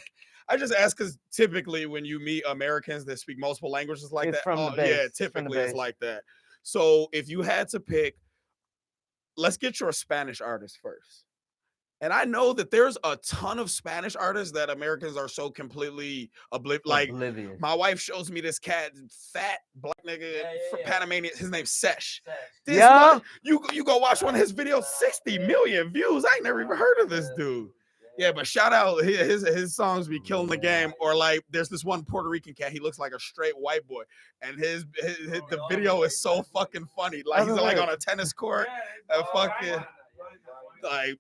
I just asked because typically when you meet Americans that speak multiple languages like It's that, from the base. yeah, It's from the typically it's base. like that. So if you had to pick, let's get your Spanish artist first. And I know that there's a ton of Spanish artists that Americans are so completely like. Oblivious. My wife shows me this cat, fat black nigga from Panamanian. His name's Sesh. This Yeah. you go watch one of his videos, 60 million views. I ain't never even heard of this dude. Yeah, but shout out his songs be killing the game. Or like, there's this one Puerto Rican cat. He looks like a straight white boy, and the video is so fucking funny. Like he's like on a tennis court, fucking like.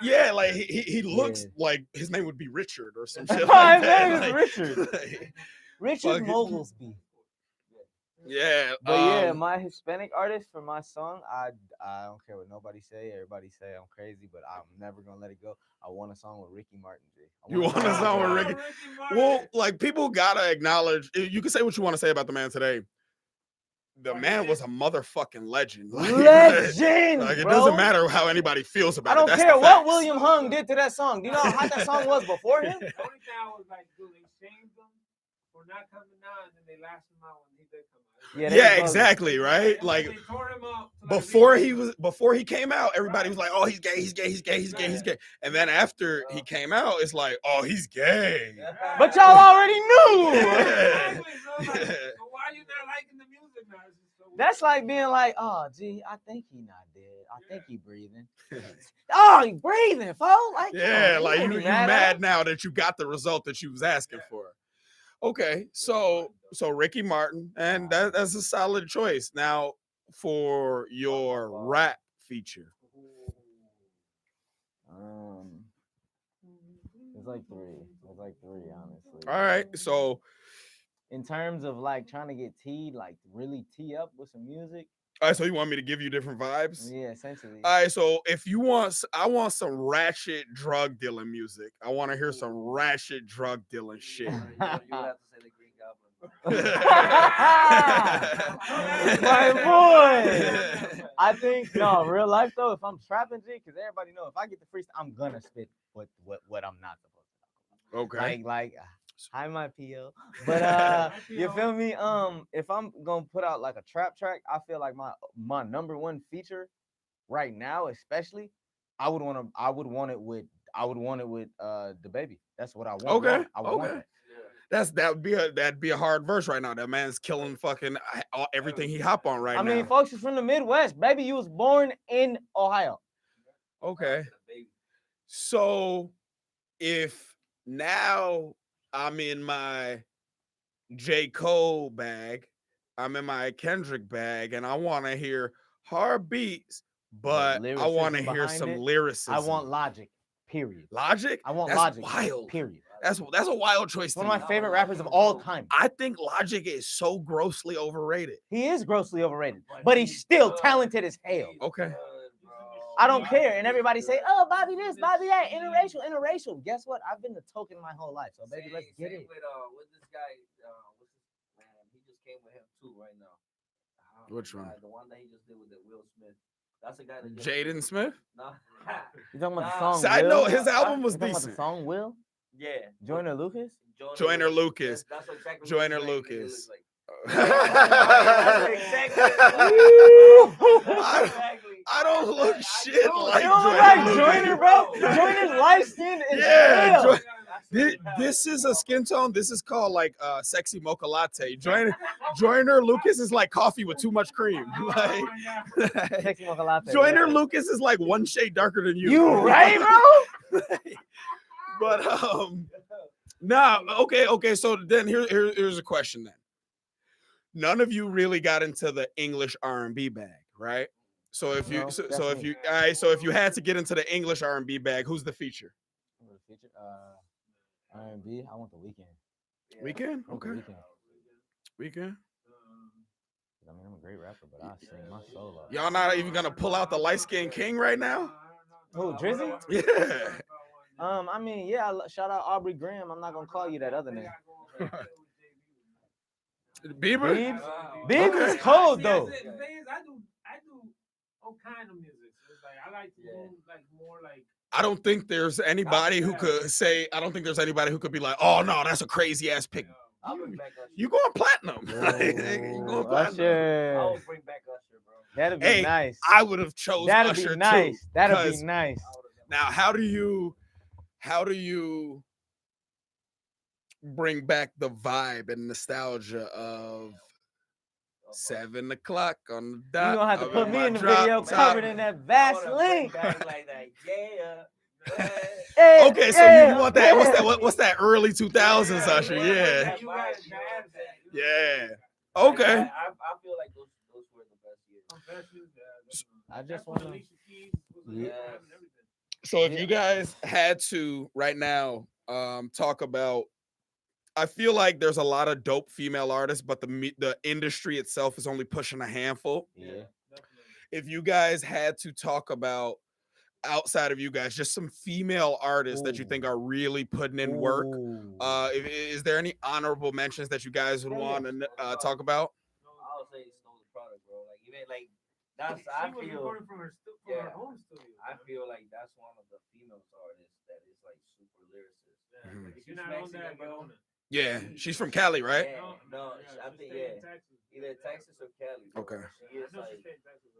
Yeah, like he looks like his name would be Richard or some shit like His that. name is Like, Richard. like, Richard fucking- Moguls be. yeah, But yeah, my Hispanic artist for my song, I don't care what nobody say. Everybody say I'm crazy, but I'm never gonna let it go. I want a song with Ricky Martin. G. You want a song with Ricky? Well, like people gotta acknowledge. You can say what you want to say about the man today. The man was a motherfucking legend. Like, Legend, like it bro. doesn't matter how anybody feels about I it. don't That's care the what facts. William Hung did to that song. Do you know how hot that song was before him? The only thing I was like, dude, they shamed him for not coming out, and then they lashed him out when he did come out. Yeah, they Yeah, was exactly, right? And Like they tore him out to, like, before he came out, everybody was like, "Oh, he's gay, he's gay, he's gay, he's gay, he's gay." And then after he came out, it's like, "Oh, he's gay." But y'all already knew. Exactly, so, like, Yeah. so why you not liking the music now? It's just so weird. That's like being like, oh, gee, I think he not dead. I think he breathing. Oh, he breathing, folks. Like, Yeah, like can't you be mad at now that you got the result that you was asking for. Okay, so Ricky Martin, and that's a solid choice. Now for your rap feature. It's like three, honestly. All right, so In terms of like trying to get teed, like really tee up with some music. all right, so you want me to give you different vibes? Yeah, essentially. All right, so if you want, I want some ratchet drug dealing music. I want to hear some ratchet drug dealing shit. You would have to say the Green Goblin. My boy. I think no, real life though. If I'm trapping, G, because everybody know if I get the freestyle, I'm gonna spit what I'm not supposed to. Okay. Like, hi my PO. But you feel me? If I'm gonna put out like a trap track, I feel like my number one feature right now, especially, I would want it with the baby. That's what I want. Okay. I want Okay. that. That'd be a hard verse right now. That man's killing fucking everything he hop on right I now. mean, folks is from the Midwest. Baby, you was born in Ohio. Okay. So if now I'm in my J. Cole bag, I'm in my Kendrick bag, and I want to hear hard beats, but I want to lyricism hear behind some it, lyricism. I want logic. Period. Logic? I want That's logic. wild. Period. That's a wild choice. It's one to of me. my favorite rappers of all time. I think Logic is so grossly overrated. He is grossly overrated, but he's still talented as hell. Okay. I don't care. And everybody say, oh, Bobby this, Bobby that, interracial. Guess what? I've been the token my whole life. So, baby, let's get it. With this guy, what's his man? He just came with him too right now. Which one? The one that he just did with the Will Smith. That's the guy that just Jaden Smith? Nah. You talking about the Nah. song Side Will? note, his album was You talking about decent. the song Will? Yeah. Joyner Lucas? Joyner Lucas. That's exactly Joyner what he Lucas. looks like. I don't look shit like You don't look Joyner like Lucas. Joyner, bro. Joyner's light skinned as Yeah, hell. This is a skin tone. This is called like sexy mocha latte. Joyner Lucas is like coffee with too much cream. Like Sexy mocha latte. Joyner Lucas is like one shade darker than you. You right, bro? But nah, okay. So then here's a question then. None of you really got into the English R&B bag, right? So if you No, so that's if me. you all right, so if you had to get into the English R&B bag, who's the feature? Feature, R&B. I want the Weekend. Weekend? I want the Okay. Weekend. Weekend. I mean, I'm a great rapper, but I sing my solo. Y'all not even gonna pull out the light skinned king right now? Who, Drizzy? Yeah. I mean, yeah. Shout out Aubrey Graham. I'm not gonna call you that other name. Bieber. Biebs? Wow. Biebs is Okay. cold See, though. the thing is, I do all kind of music. So it's like I like to do like more like I don't think there's anybody who could say. I don't think there's anybody who could be like, "Oh no, that's a crazy ass pick." I'll bring back Usher. You going platinum? You Ooh, going platinum? Usher. I'll bring back Usher, bro. That'd be Hey, nice. I would have chose That'd Usher be nice. too. That'd be 'Cause nice. now, how do you bring back the vibe and nostalgia of 7 o'clock on the You dot? gonna have to I'm put in me my in the drop video top. covered in that I wanna bring Vaseline. back like that. Yeah. Yeah, Okay, so yeah, you want that? What's yeah. that? What's that? Early 2000s Usher? Yeah, you gotta dance that. yeah. Like, Okay. I feel like those were the best years. Confessions, I that's just when wanna. Alicia Keys was Yeah. and everything. So if Yeah. you guys had to right now talk about, I feel like there's a lot of dope female artists, but the industry itself is only pushing a handful. Yeah. Definitely. If you guys had to talk about outside of you guys, just some female artists that you think Ooh. are really putting in work. Ooh. Is there any honorable mentions that you guys would want to talk about? I would say stole the product, bro. Like even like that's She I was feel recording from her home studio. I feel like that's one of the female artists that is like super lyricist. Mhm. If you're not on that, get on it. Yeah, she's from Cali, right? Yeah, no, I she think stayed in Texas. either Texas or Cali. Bro. Okay. She is I know she like stayed in Texas.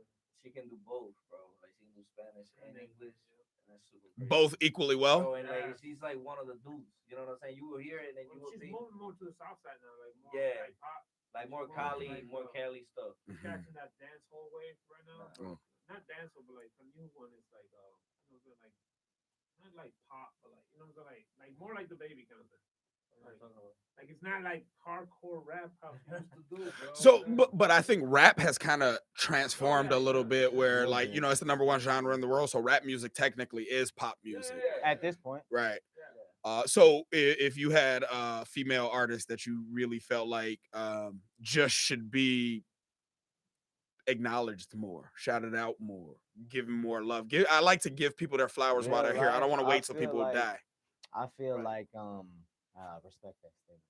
she can do both, bro. Like she can do Spanish and English, and that's super. Crazy. Both equally well. Bro, and like she's like one of the dudes. You know what I'm saying? You will hear it, and then you will She's think, moving more to the south side now, like more like pop. like more Cali, more Cali stuff. She's catching that dance hall wave right now. Oh. Not dance hall, but like the new one is like you know, like not like pop, but like you know, like more like the baby kind of thing. Like it's not like hardcore rap how she used to do, bro. So, but I think rap has kind of transformed a little bit, where like it's the number one genre in the world, so rap music technically is pop music, At this point, right? So if you had a female artist that you really felt like just should be acknowledged more, shouted out more, given more love. I like to give people their flowers while they're here. I don't want to wait till people die. I feel like respect that statement.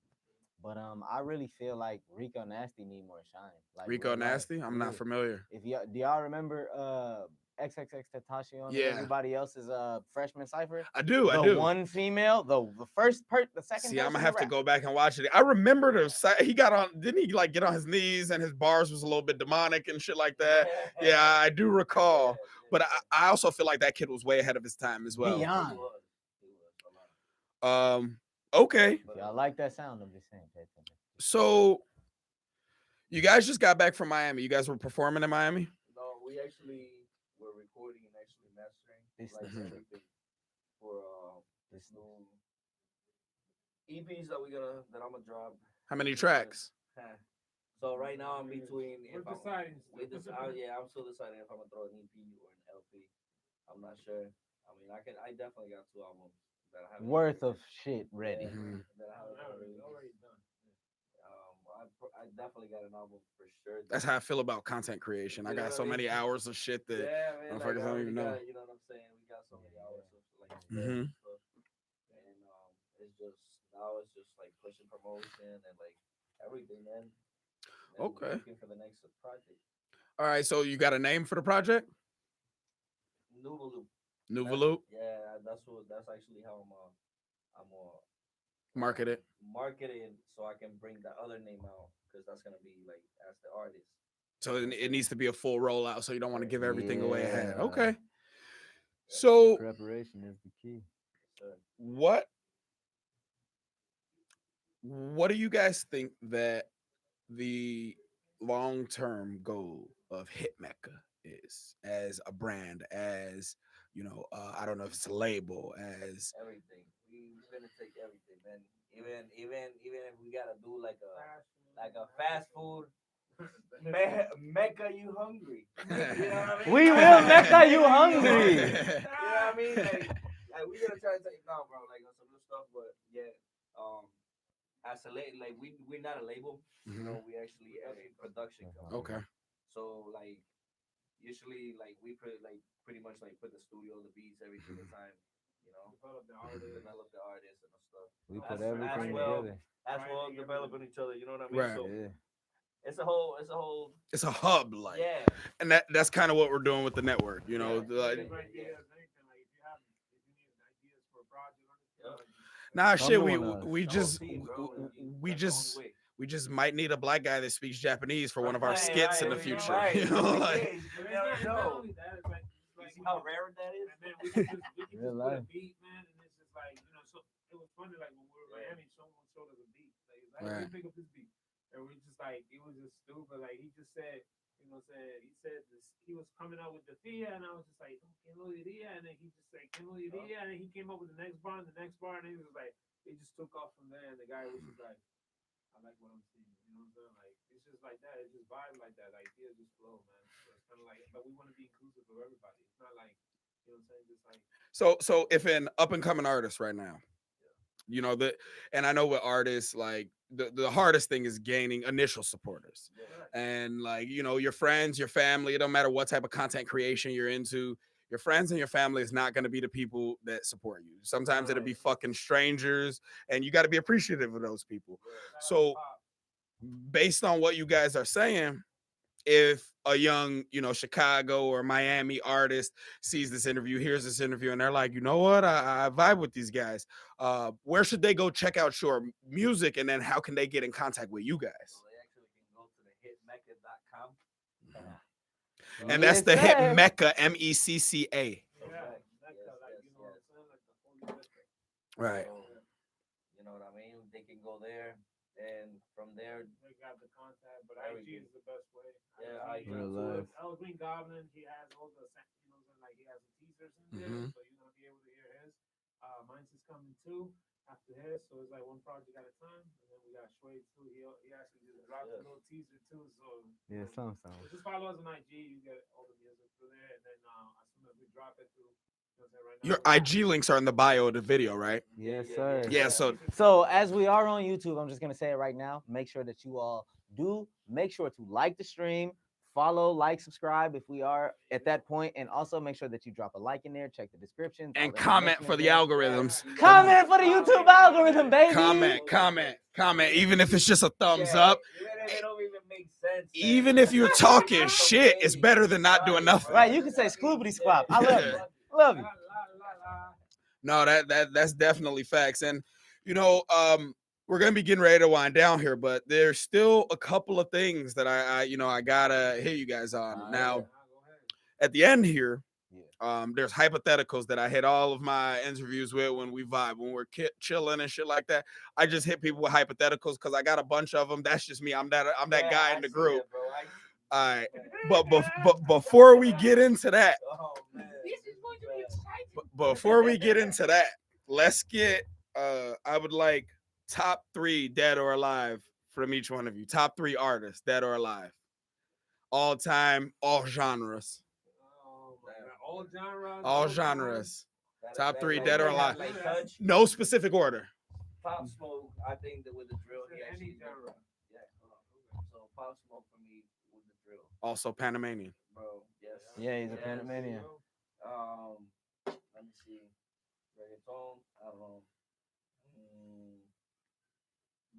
But I really feel like Rico Nasty need more shine. Like Rico Nasty? I'm not familiar. If do y'all remember XXX Tentacion and Yeah. everybody else's freshman cipher? I do. The one female, the the second. See, I'm gonna have to go back and watch it. I remember he got on. Didn't he like get on his knees and his bars was a little bit demonic and shit like that? Yeah, I do recall. But I also feel like that kid was way ahead of his time as well. Beyond. Okay. If y'all like that sound, I'm just saying. Pay attention. So, you guys just got back from Miami. You guys were performing in Miami? No, we actually were recording and actually mastering everything for this new EPs that I'm gonna drop. How many tracks? So right now I'm between. We're deciding. I'm still deciding if I'm gonna throw an EP or an LP. I'm not sure. I mean, I definitely got 2 albums that I have worth of shit ready. That I haven't already done. I definitely got an album for sure. That's how I feel about content creation. I got so many hours of shit that motherfuckers don't even know. You know what I'm saying? We got so many hours of like stuff, and it's just now it's just like pushing promotion and like everything, man. And Okay. looking for the next project. All right, so you got a name for the project? Nuvalu. Nuvalu? Yeah, that's actually how I'm Market it. Market it so I can bring the other name out because that's gonna be like as the artist. So it needs to be a full rollout, so you don't want to give everything away ahead. Yeah. Okay. So Preparation is the key. what do you guys think that the long-term goal of Hit Mecca is as a brand, as I don't know if it's a label, as Everything. We're gonna take everything, man. Even if we gotta do like a fast food. Mecca, you hungry? You know what I mean? We will Mecca you hungry. You know what I mean? Like we gonna try to take bro, like on some new stuff, but yeah. As a label, like we're not a label. You know, we actually a production company. Okay. So like usually like we pretty much like put the studio, the beats, every single time. You know, Develop the artist. develop the artists and stuff. We As- put as everything well together. as well Writing developing each other. You know what I mean? Right. So Yeah. it's a whole. It's a hub, like, Yeah. and that's kind of what we're doing with the network. You know, Yeah. like, Give ideas, anything. Like if you need ideas for a project, nah, Come shit. to We one of us. we The whole just team, bro. we That's the only just way. we just might need a black guy that speaks Japanese for one of our Right, skits in the right, future. right. You know, It like, is. You But never it's not know. only that. It's like You see how rare that is? man, we can just Real put a life. beat, man, and it's just like So it was funny, like when we were in Yeah. Miami, someone showed us a beat. Like, Right. let me pick up this beat, and we just like it was just stupid. Like he just said, he said this. He was coming out with the Thea, and I was just like, "Que lo diría?" And then he just said, "Que lo diría?" And then he came up with the next bar, and he was like, it just took off from there, and the guy was just like, "I like what I'm seeing." You know what I'm saying? Like it's just like that. It's just vibe like that. Like ideas just flow, man. So it's kind of like, but we want to be inclusive of everybody. It's not like, you know what I'm saying? Just like. so if an up and coming artist right now, you know that, and I know with artists, like the hardest thing is gaining initial supporters, and like, you know, your friends, your family. It don't matter what type of content creation you're into. Your friends and your family is not going to be the people that support you. Sometimes it'll be fucking strangers, and you got to be appreciative of those people. So, based on what you guys are saying, if a young, you know, Chicago or Miami artist sees this interview, hears this interview, and they're like, you know what, I vibe with these guys. Where should they go check out your music, and then how can they get in contact with you guys? So they actually can go to the hitmecca.com. And that's the hit Mecca, MECCA. Right. So, you know what I mean? They can go there, and from there, They got the contact, but Everything. IG is the best way. Yeah, IG. Real life. Green Goblin, he has all the, like he has the teasers in there, Mhm. so you're gonna be able to hear his. Mine's is coming too after his, so it's like one project at a time. And then we got Shway too. He actually just dropped a little teaser too. So Yeah, some. so just follow us on IG. You get all the music through there, and then as soon as we drop it through, right now. Your IG links are in the bio of the video, right? Yes, sir. Yeah, so So as we are on YouTube, I'm just gonna say it right now. Make sure that you all do make sure to like the stream, follow, like, subscribe if we are at that point, and also make sure that you drop a like in there, check the description, and comment for the algorithms. Comment for the YouTube algorithm, baby. Comment, even if it's just a thumbs up. Even if it don't even make sense. Even if you're talking shit, it's better than not doing nothing. Right, you can say skloobity squab. I love you. Love you. No, that's definitely facts. And you know, we're gonna be getting ready to wind down here, but there's still a couple of things that I gotta hit you guys on. Now, at the end here, there's hypotheticals that I hit all of my interviews with when we vibe, when we're chilling and shit like that. I just hit people with hypotheticals because I got a bunch of them. That's just me. I'm that guy in the group. All right, but before we get into that, before we get into that, let's get. I would like top 3 dead or alive from each one of you. Top 3 artists, dead or alive, all time, all genres. All genres. Top 3 dead or alive. No specific order. Pop Smoke, I think that with the drill, he Any actually. genre. Yeah. So Pop Smoke for me with the drill, Also Panamanian. bro. Yes. Yeah, he's a Yes. Panamanian. Let me see. Reggaeton, I don't know.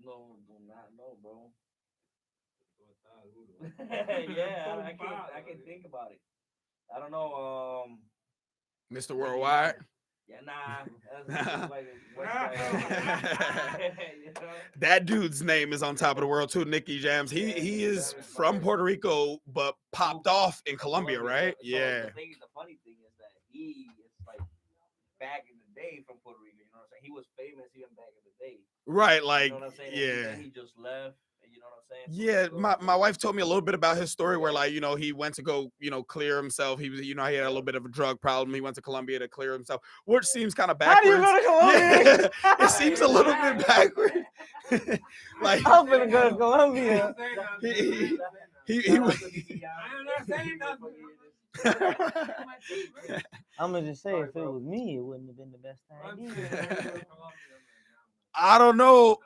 No, do not know, bro. Yeah, I can think about it. I don't know. Mr. Worldwide. Yeah, nah. You know? That dude's name is on top of the world too. Nicky Jams. He is from Puerto Rico, but popped off in Colombia, right? So Yeah. the funny thing is that he is like back in the day from Puerto Rico. You know what I'm saying? He was famous even back in the day. Right, You like, know what I'm saying? yeah. And he just left. You know what I'm saying? Yeah, my wife told me a little bit about his story where, like, you know, he went to go, you know, clear himself. He was, you know, he had a little bit of a drug problem. He went to Colombia to clear himself, which seems kind of How do backwards. you go to Colombia? Yeah, it seems a little bit backwards. Like, I'm gonna go to Colombia. he was. I'm gonna just say, if it was me, it wouldn't have been the best idea. I don't know,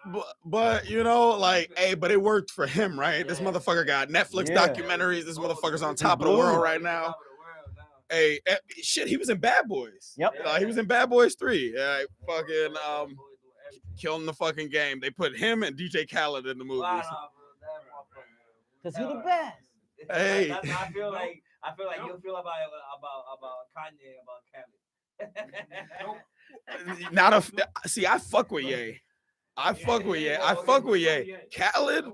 but you know, like, hey, but it worked for him, right? This motherfucker got Netflix Yeah. documentaries. This motherfucker's on top of the world right now. Hey, shit, he was in Bad Boys. Yep. He was in Bad Boys 3. Yeah, fucking killing the fucking game. They put him and DJ Khaled in the movies. Cause he the best. Hey. I feel like you feel about Kanye about Khaled. Not a see. I fuck with Ye. I fuck with Ye. I fuck with Ye. Khaled.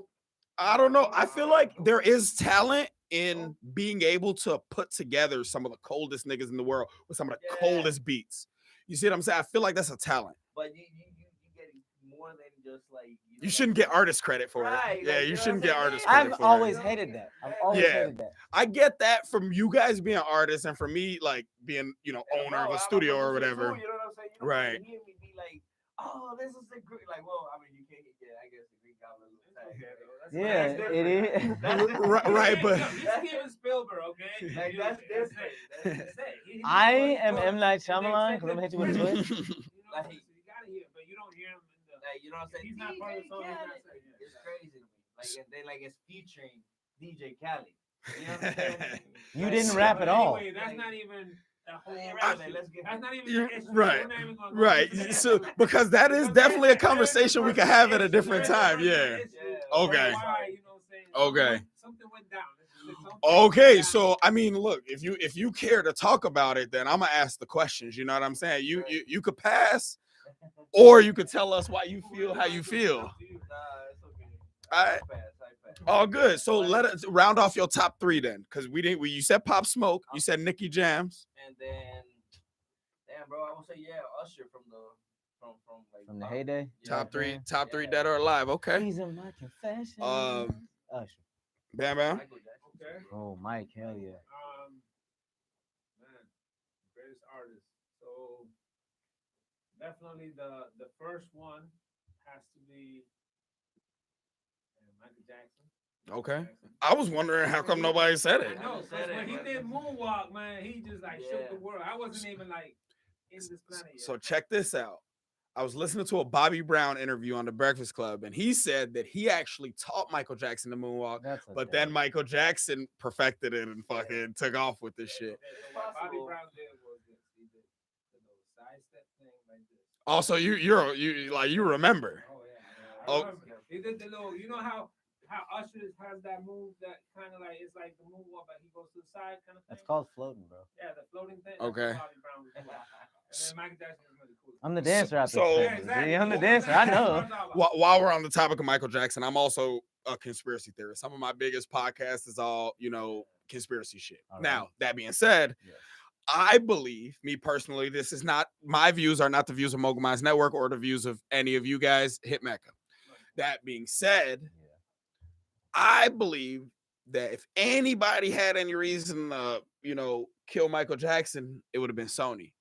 I don't know. I feel like there is talent in being able to put together some of the coldest niggas in the world with some of the coldest beats. You see what I'm saying? I feel like that's a talent. But you get more than just like you shouldn't get artist credit for Right, it. Yeah, like, you you shouldn't know get what I'm artist saying? credit I've for always it. hated that. I've always Yeah. hated that. I get that from you guys being artists and for me like being, owner of a studio or whatever. Too, you know what I'm saying? You don't Right. want to hear me be like, oh, this is a great, like, well, I mean, you can't get, I guess the Green Goblin little tag. Yeah, it is. That's different. Right, but He's Steven Spielberg, okay? Like, that's different. That's it. I am M. Night Shyamalan because I'm gonna hit you with a twist. You gotta hear, but you don't hear him in the. Like, you know what I'm saying? He's not part of the song. He's not saying it. It's crazy to me. Like, and then like it's featuring DJ Khaled. You know what I'm saying? You didn't rap at all. Anyway, that's not even a whole Irrelevant. Let's get That's not even You're the issue. right. We're not even gonna go right. into that. So because that is definitely a conversation we can have at a different time. Yeah. Okay. Okay. Something went down. Okay, so I mean, look, if you care to talk about it, then I'm gonna ask the questions. You know what I'm saying? You could pass, or you could tell us why you feel how you feel. Nah, it's okay. All right. I pass. All good. So let us round off your top three then, because we didn't. You said Pop Smoke, you said Nicky Jams. And then, damn, bro, I would say Usher from like From the heyday. Top three, Yeah. dead or alive. Okay. These are my confessions. Usher. BamBam. Michael Jackson. Okay. Oh, Mike, hell yeah. Man, greatest artist. So definitely the first one has to be Michael Jackson. Okay. I was wondering how come nobody said it. I know, because when he did Moonwalk, man, he just like shook the world. I wasn't even like in this planet yet. So check this out. I was listening to a Bobby Brown interview on the Breakfast Club, and he said that he actually taught Michael Jackson to moonwalk, but then Michael Jackson perfected it and fucking took off with this shit. What Bobby Brown did was this. He did the side step thing like this. Also, you remember. Oh yeah. Oh. I remember. He did the little, you know how Usher has that move that kind of like it's like the moonwalk, but he goes to the side kind of thing. That's called floating, bro. Yeah, the floating thing. Okay. That's what Bobby Brown was doing. And then Michael Jackson was really cool. I'm the dancer out there. So- Yeah, exactly. I'm the dancer. I know. While we're on the topic of Michael Jackson, I'm also a conspiracy theorist. Some of my biggest podcasts is all, conspiracy shit. All right. Now, that being said, Yes. I believe, me personally, this is not my views are not the views of Mogul Minds Network or the views of any of you guys. Hit Mecca. That being said, I believe that if anybody had any reason to, kill Michael Jackson, it would have been Sony.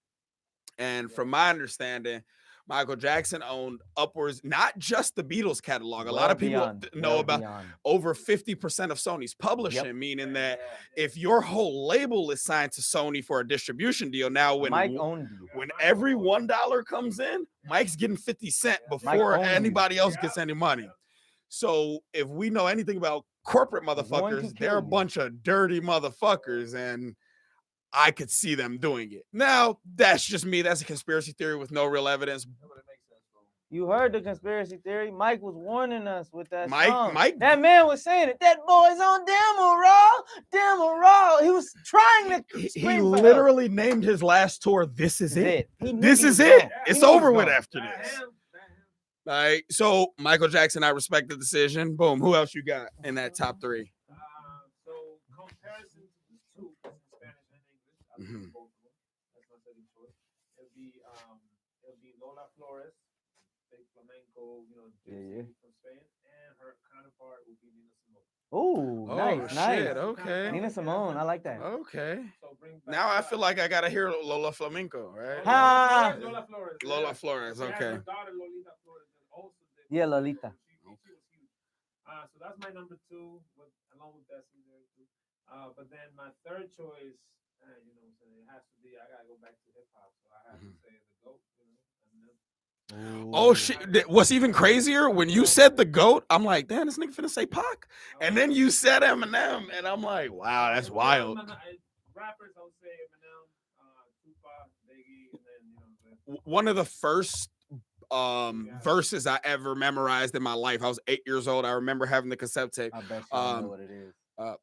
And from my understanding, Michael Jackson owned upwards, not just the Beatles catalog. A lot of people know about over 50% of Sony's publishing, meaning that if your whole label is signed to Sony for a distribution deal, now when Mike owned you. when every $1 comes in, Mike's getting 50 cents before owned you. anybody else gets any money. So if we know anything about corporate motherfuckers, they're a bunch of dirty motherfuckers, and I could see them doing it. Now, that's just me. That's a conspiracy theory with no real evidence. You heard the conspiracy theory. Mike was warning us with that song. Mike, That man was saying it. That boy's on demo raw. He was trying to. he literally named his last tour, This Is It. This is it. it. It's over with after this. Like, so Michael Jackson, I respect the decision. Boom. Who else you got in that top three? So comparison to the two, Spanish and English, I Mhm. both of them. That's my second choice. It'll be Lola Flores, big flamenco, Yeah. from Spain, and her counterpart will be Nina Simone. Ooh, nice, nice. Okay. Nina Simone, I like that. Okay. So bring back Now I feel like I gotta hear Lola Flamenco, right? Ha! Lola Flores. Lola Flores, She has okay. her daughter Lolita Flores that also did. Yeah, Lolita. She was huge. So that's my number two, along with Bessie there too. But then my third choice, it has to be. I gotta go back to hip hop, so I have to say the GOAT. Eminem. Oh shit! What's even crazier when you said the GOAT, I'm like, damn, this nigga finna say Pac, and then you said Eminem, and I'm like, wow, that's wild. Rappers, I would say Eminem. one of the first verses I ever memorized in my life. I was 8 years old. I remember having the cassette tape. I bet you know what it is.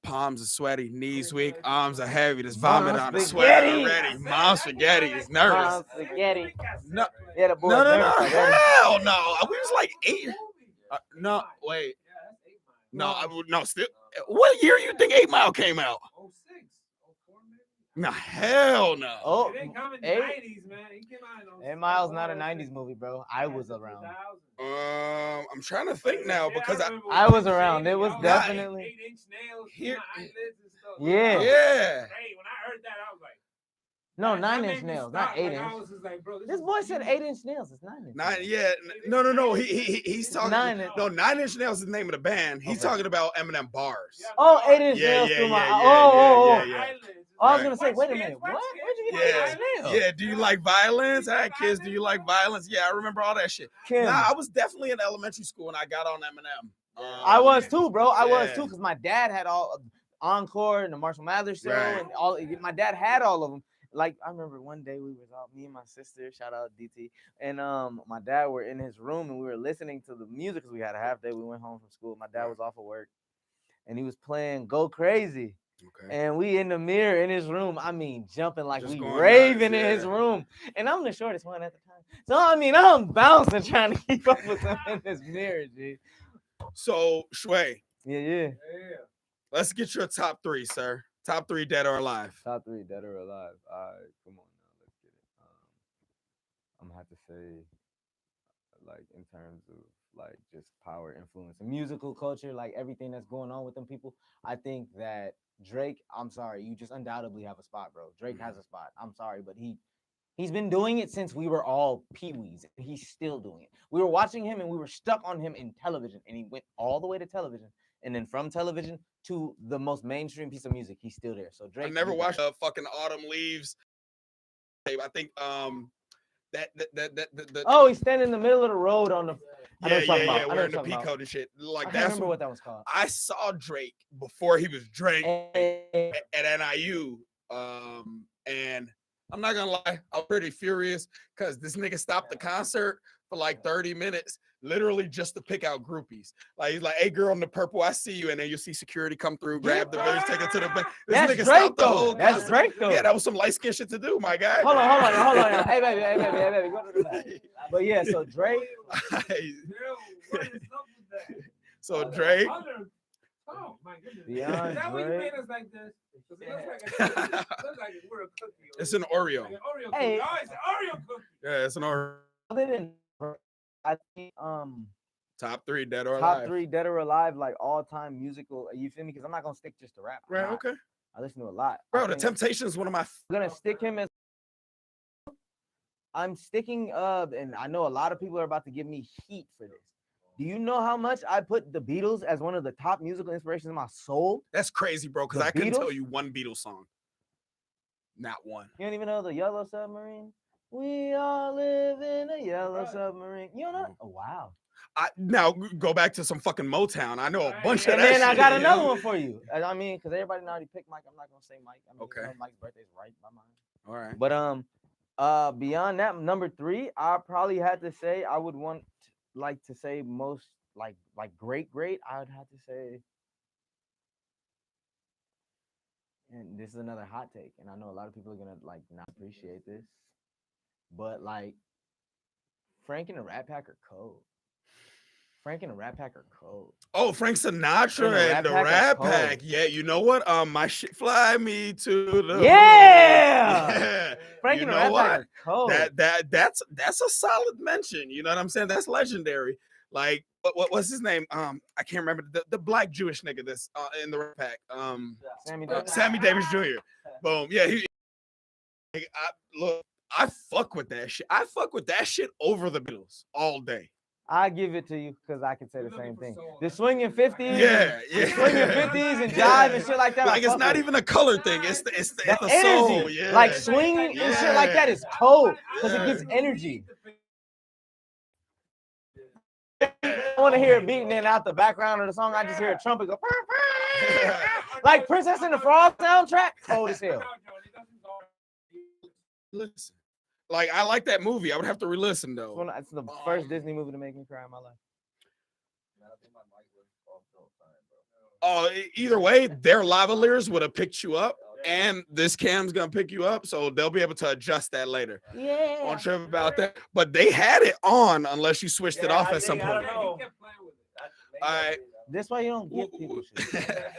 Palms are sweaty, knees weak, arms are heavy. There's vomit on the sweat spaghetti. already. Mom's spaghetti is nervous. Mom's spaghetti. No, Yeah, the boy no, nervous already. hell no. We was like 8. No, wait. No, no, still. What year you think 8 Mile came out? 06, 04 maybe. No, hell no. Oh, It didn't come in the 8 90s, man. He came out in 8 Mile's not a 90s movie, bro. I was around. I'm trying to think now because I was around. It was definitely 8-inch nails here. in my eyelids and stuff. Yeah. Yeah. Hey, when I heard that, I was like, no, that 9-inch made me nails, stop. not 8 Like, I inch. was just like, bro, This is boy said huge. 8-inch nails. It's 9-inch. No. He's talking. 9 No, 9 Inch Nails is the name of the band. He's talking about Eminem bars. Oh, 8-inch nails through my. Oh, I was gonna say, wait a minute. What? Where'd you get 8-inch nails? Yeah. Do you like violence? All right, kids. Do you like violence? Yeah, I remember all that shit. Kim. Nah, I was definitely in elementary school when I got on Eminem. I was too, bro. I was yeah. too, because my dad had all Encore and the Marshall Mathers show, Right. and all. My dad had all of them. Like, I remember one day we was out, me and my sister, shout out DT, and my dad were in his room and we were listening to the music because we had a half day. We went home from school. My dad was off of work, and he was playing Go Crazy. Okay. And we in the mirror in his room, I mean, jumping like Just we going raving nuts, in his yeah. room. And I'm the shortest one at the time. So, I mean, I'm bouncing trying to keep up with him in this mirror, G. So, Shway, Yeah. let's get your top 3, sir. Top 3 dead or alive. Top 3, dead or alive. All right, come on now, let's get it. I'm gonna have to say, like, in terms of like just power, influence, and musical culture, like everything that's going on with them people, I think that Drake, I'm sorry, you just undoubtedly have a spot, bro. Drake has a spot. I'm sorry, but he's been doing it since we were all peewees. He's still doing it. We were watching him and we were stuck on him in television, and he went all the way to television, and then from television to the most mainstream piece of music, he's still there. So Drake. I never watched fucking Autumn Leaves. I think that Oh, he's standing in the middle of the road on the. yeah, wearing the peacoat and shit. Like I can't that's remember what that was called. I saw Drake before he was Drake at NIU. And I'm not gonna lie, I was pretty furious because this nigga stopped the concert for like 30 minutes, literally just to pick out groupies. Like he's like, "Hey, girl in the purple, I see you," and then you see security come through, grab the bitch, take her to the back. This That's nigga Drake stopped the though. whole That's concert. Drake though. Yeah, that was some light skin shit to do, my guy. Hold on. Hey baby, go to the back. But yeah, so Drake. So Drake. Oh my goodness! Beyond Is that why you Drake. made us like this? 'Cause it looks like we're a cookie. It's an Oreo. Like an Oreo Hey. cookie. Oh, it's an Oreo cookie. Yeah, it's an Oreo. Other than, I think Top 3 dead or top alive. 3 dead or alive, like all time musical. You feel me? Because I'm not gonna stick just to rap. Right, okay. I listen to a lot. Bro, I The think Temptations is one of my I'm gonna stick him as. I'm sticking and I know a lot of people are about to give me heat for this. Do you know how much I put the Beatles as one of the top musical inspirations in my soul? That's crazy, bro, because The I couldn't Beatles? tell you one Beatles song. Not one. You don't even know the Yellow Submarine? We all live in a yellow submarine. You don't know? Oh, wow. Now go back to some fucking Motown. I know a bunch of And that then I shit, got you another know? one for you. I mean, because everybody already picked Mike. I'm not gonna say Mike. I mean, Okay. you know, Mike's birthday's right by mine. All right. But beyond that, number 3, I probably had to say I would want like to say most like great. I would have to say, and this is another hot take, and I know a lot of people are gonna like not appreciate this, but like Frank and the Rat Pack are cold. Oh, Frank Sinatra and the Rat Rat Pack are Pack. cold. Yeah, you know what? My shit fly me to the Yeah! Yeah. Frank You and the know Rat what? Pack are cold. That's a solid mention. You know what I'm saying? That's legendary. Like what's his name? I can't remember the black Jewish nigga that's in the Rat Pack. Sammy Davis Jr. Boom. Yeah, I fuck with that shit. I fuck with that shit over the Beatles all day. I give it to you because I can say the same thing. The swinging 50s, Yeah. swinging 50s and jive and shit like that. Like I it's fuck not with. even a color thing. It's the The soul. energy, Yeah. like swinging and shit like that is cold because it gives energy. I want to hear it beating in out the background of the song. I just hear a trumpet go. Like Princess and the Frog soundtrack, cold as hell. Listen, Like I like that movie. I would have to re-listen though. It's the first Disney movie to make me cry in my life. Man, I think my mic was off the whole time, bro. Oh, either way, their lavaliers would have picked you up, and this cam's gonna pick you up, so they'll be able to adjust that later. Yeah. Don't trip about that. But they had it on unless you switched it off at some I point. don't know. He kept playing with it. All right. This why you don't give people shit.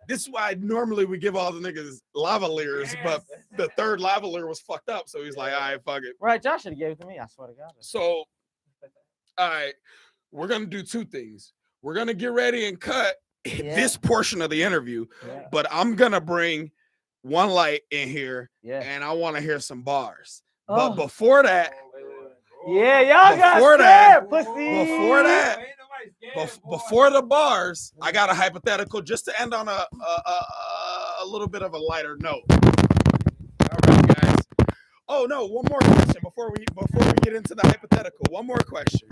This is why normally we give all the niggas lavaliers, but the third lavalier was fucked up, so he's like, all right, fuck it. Right, Josh should have gave it to me. I swear to God. So, all right, we're gonna do two things. We're gonna get ready and cut this portion of the interview, but I'm gonna bring one light in here, and I want to hear some bars. But before that, yeah, y'all got before scared, that, pussy. before that, before the bars, I got a hypothetical just to end on a little bit of a lighter note. All right, guys. Oh no, one more question before we get into the hypothetical. One more question.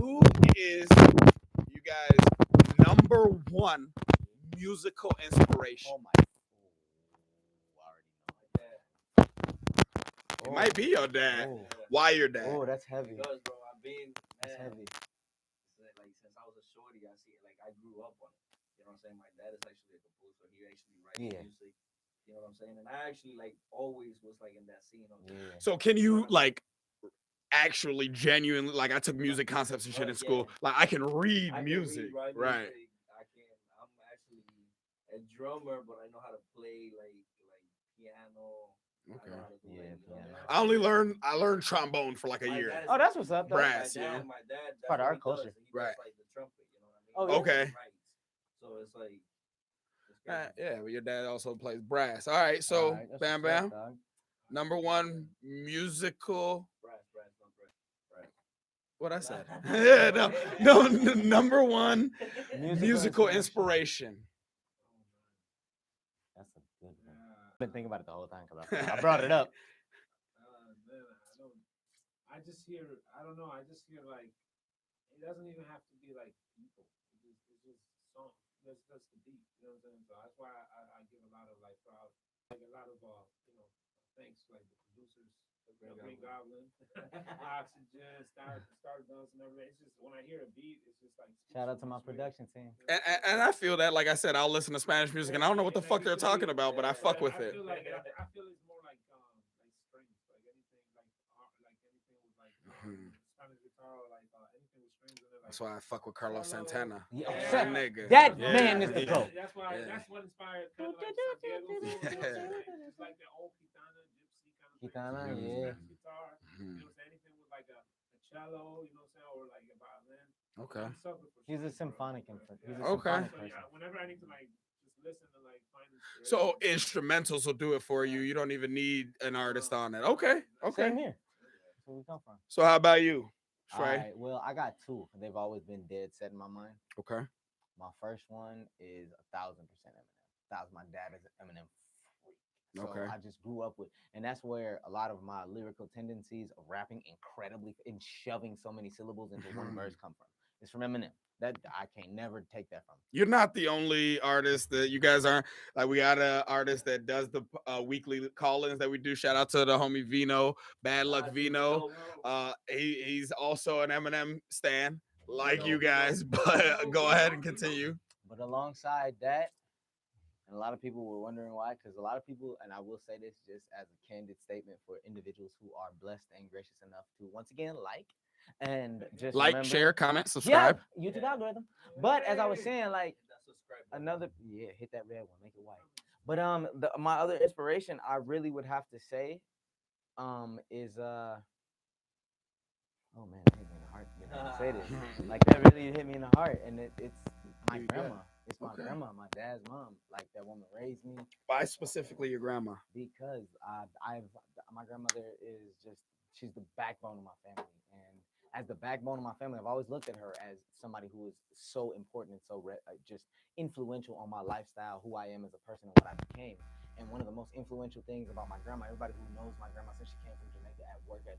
Who is you guys' number one musical inspiration? Oh my. It might be your dad. Why your dad? Oh, that's heavy. Because, bro, I've been, That's heavy. like, since I was a shorty, I see it. Like, I grew up on it. You know what I'm saying? My dad is actually a composer. He actually writes music. You know what I'm saying? And I actually, like, always was, like, in that scene. So can you, like, actually genuinely, like, I took music concepts and shit in school. Like, I can read music. Right. I'm actually a drummer, but I know how to play, like piano. Okay. I learned trombone for like a year. Oh, that's what's up. Though. Brass, my dad, that's part of what our he culture. does. He Right. does, like the trumpet, you know what I mean? Oh, Okay. Right. So it's like, it's Yeah, but your dad also plays brass. All right, so Alright, Bam what's Bam, up, dog. number one musical. brass. What I said? Yeah, no, number one musical inspiration. That's a good one. I've been thinking about it the whole time because I brought it up. I just hear, I don't know, I just hear like, it doesn't even have to be like people. It's just songs. That's the beat. You know what I'm saying? So that's why I give a lot of like proud, like a lot of thanks to like the producers, Green Goblin, Oxygen, Stardust, and everything. It's just when I hear a beat, it's just like Shout out to my production team. And I feel that, like I said, I'll listen to Spanish music, and I don't know what the fuck they're talking about, but I fuck with it. I feel it's more like strings, like anything like anything with like Spanish guitar, like anything with strings in it. Like, That's why I fuck with Carlos Santana. Yeah. That nigga. That man is the GOAT. That's why. That's what inspired kind of like it's like the old gypsy kind of Gitana, guitar. You know, anything with like a cello, you know what I'm saying, or like a violin. Okay. He's a symphonic infant. Okay. Whenever I need to like just listen to like find this. So instrumentals will do it for you. You don't even need an artist on it. Okay. Same here. That's where we come from. So how about you, Shway? All right, well, I got two. They've always been dead set in my mind. Okay. My first one is 1,000% Eminem. My dad is an Eminem freak. So Okay. I just grew up with, and that's where a lot of my lyrical tendencies of rapping incredibly and shoving so many syllables into one verse come from. It's from Eminem. That I can't never take that from. You're not the only artist that you guys aren't. Like, we got an artist that does the weekly call-ins that we do. Shout out to the homie Vino, Bad Luck Vino. He's also an Eminem stan, like you guys. But go ahead and continue. But alongside that, and a lot of people were wondering why, because a lot of people, and I will say this just as a candid statement for individuals who are blessed and gracious enough to once again and just Like, remember, share, comment, subscribe. Yeah, YouTube algorithm. But as I was saying, like hit that red one, make it white. But my other inspiration, I really would have to say, is oh man, it hit me in the heart. You know, say this. Like that really hit me in the heart, and it's my grandma. It's my grandma, my dad's mom. Like that woman raised me. Why specifically your grandma? Because my grandmother is she's the backbone of my family, and as the backbone of my family, I've always looked at her as somebody who is so important and so just influential on my lifestyle, who I am as a person, and what I became. And one of the most influential things about my grandma, everybody who knows my grandma since she came from Jamaica at work at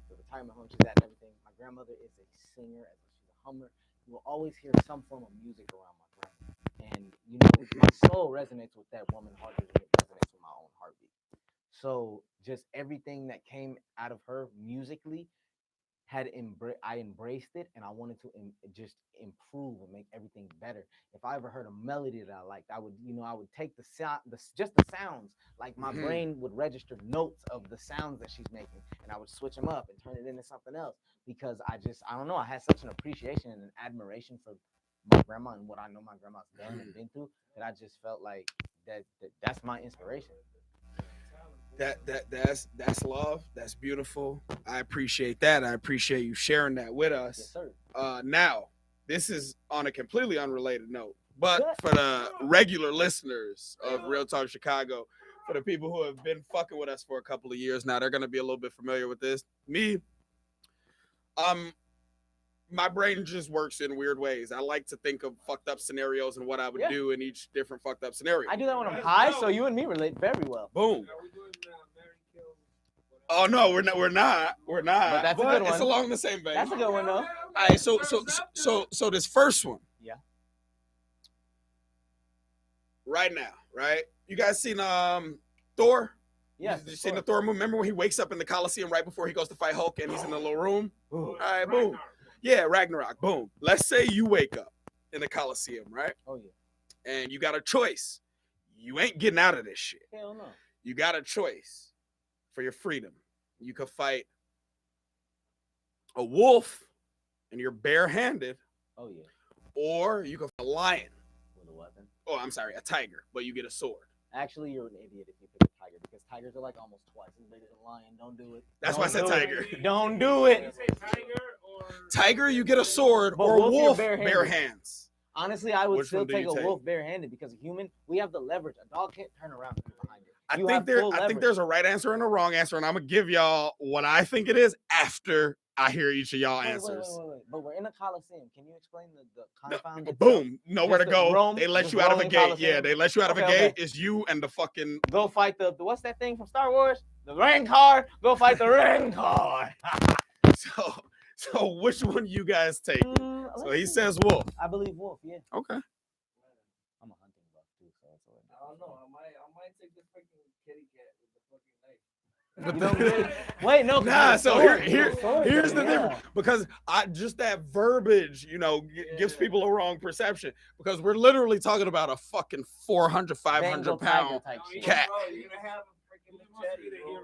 the retirement home she's at and everything, my grandmother is a singer, she's a hummer. You will always hear some form of music around my grandma. And, you know, my soul resonates with that woman harder than it resonates with my own heartbeat. So just everything that came out of her musically I embraced it, and I wanted to just improve and make everything better. If I ever heard a melody that I liked, I would take the sound, just the sounds. Like my brain would register notes of the sounds that she's making, and I would switch them up and turn it into something else because I don't know, I had such an appreciation and an admiration for my grandma and what I know my grandma's done and been through that I just felt like that's my inspiration. That's love. That's beautiful. I appreciate that. I appreciate you sharing that with us. Yes, sir. Now, this is on a completely unrelated note, but for the regular listeners of Real Talk Chicago, for the people who have been fucking with us for a couple of years now, they're gonna be a little bit familiar with this. Me, my brain just works in weird ways. I like to think of fucked up scenarios and what I would do in each different fucked up scenario. I do that when I'm high, so you and me relate very well. Boom. Oh no, we're not. But that's a good one. It's along the same vein. That's a good one though. All right, so this first one. Yeah. Right now, right? You guys seen Thor? Yes. You seen the Thor movie? Remember when he wakes up in the Coliseum right before he goes to fight Hulk and he's in the little room? All right, boom. Yeah, Ragnarok. Boom. Let's say you wake up in the Coliseum, right? Oh yeah. And you got a choice. You ain't getting out of this shit. Hell no. You got a choice for your freedom. You could fight a wolf and you're barehanded. Oh yeah. Or you could fight a lion. With a weapon. Oh, I'm sorry, a tiger, but you get a sword. Actually, you're an idiot if you pick a tiger because tigers are like almost twice as big as a lion. Don't do it. That's why I said tiger. Don't do it. You say tiger or Tiger, you get a sword, But or wolf, wolf, you're bare barehanded. hands. Honestly, I would Which still one do take you a take? wolf barehanded because a human, we have the leverage. A dog can't turn around and be behind it. I You think have full I think leverage. there's a right answer and a wrong answer, and I'm gonna give y'all what I think it is after I hear each of y'all answers. Wait. But we're in a coliseum. Can you explain the confound? itself? Boom, nowhere to Just the go. Rome- They let just you out of a Roman gate. Coliseum? Yeah, they let you out of a Okay, gate. okay. It's you and the fucking. Go fight the what's that thing from Star Wars? The Rancor. Go fight the Rancor. So which one you guys take? So he says wolf. I believe wolf. Yeah. Okay. I'm a hunting buff too, so it's all I don't know. I might take the freaking kitty cat with the fucking knife. Wait, no. 'cause Nah, it's a so sword. here's the Yeah. difference, because just that verbiage, gives people a wrong perception, because we're literally talking about a fucking 400, 500 Bengal pound tiger type shit. cat. Bro, you're gonna have a freaking machete, bro. You know what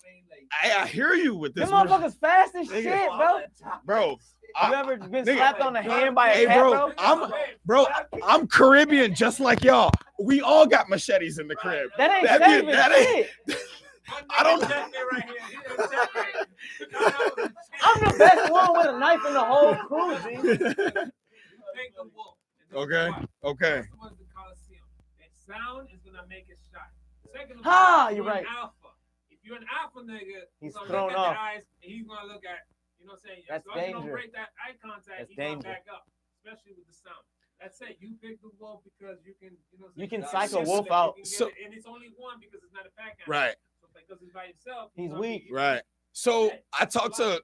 I mean? Like, I hear you with this, Them motherfuckers fast as Nigga. shit, bro. bro. You ever been nigga. slapped on the hand by a Hey, cat, bro, I'm Caribbean just like y'all. We all got machetes in the crib. That ain't That saving ain't- that ain't- shit. I don't know. I'm the best one with a knife in the whole crew, G. take the wolf. Okay. First one is the Coliseum. That sound is gonna make it shine. Second of Ha, all, you're right. An alpha. If you're an alpha nigga, He's gonna thrown look at off. the eyes and he's gonna look at, you know what I'm saying? That's as long as you don't danger. break that eye contact, That's he's gonna danger. back up, especially with the sound. That's it. You pick the wolf because you can, you know what I'm You saying? can psych a It's wolf just- out. you can get So- it, and it's only one because it's not a pack animal. Right. So because he's by himself, He's gonna weak. be- Right. So I talked to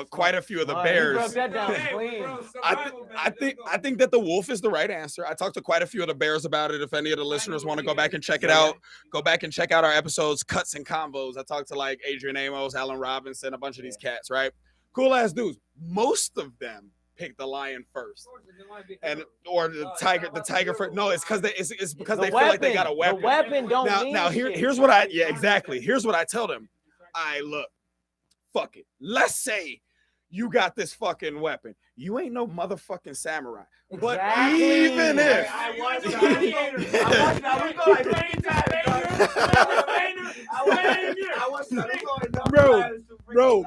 quite a few of the All right, you broke bears. that down Hey, clean. bro, I survival, man. Let's go. think that the wolf is the right answer. I talked to quite a few of the bears about it. If any of the listeners want to go back and check it out, go back and check out our episodes, Cuts and Combos. I talked to like Adrian Amos, Alan Robinson, a bunch of these cats, right? Cool ass dudes. Most of them picked the lion first, or the tiger first. No, it's because it's because The they feel like they got a The weapon. weapon don't mean Now shit. here's what exactly. Here's what I tell them. Look, fuck it. Let's say you got this fucking weapon. You ain't no motherfucking samurai. But Exactly. even if I watched that. We go like Bro,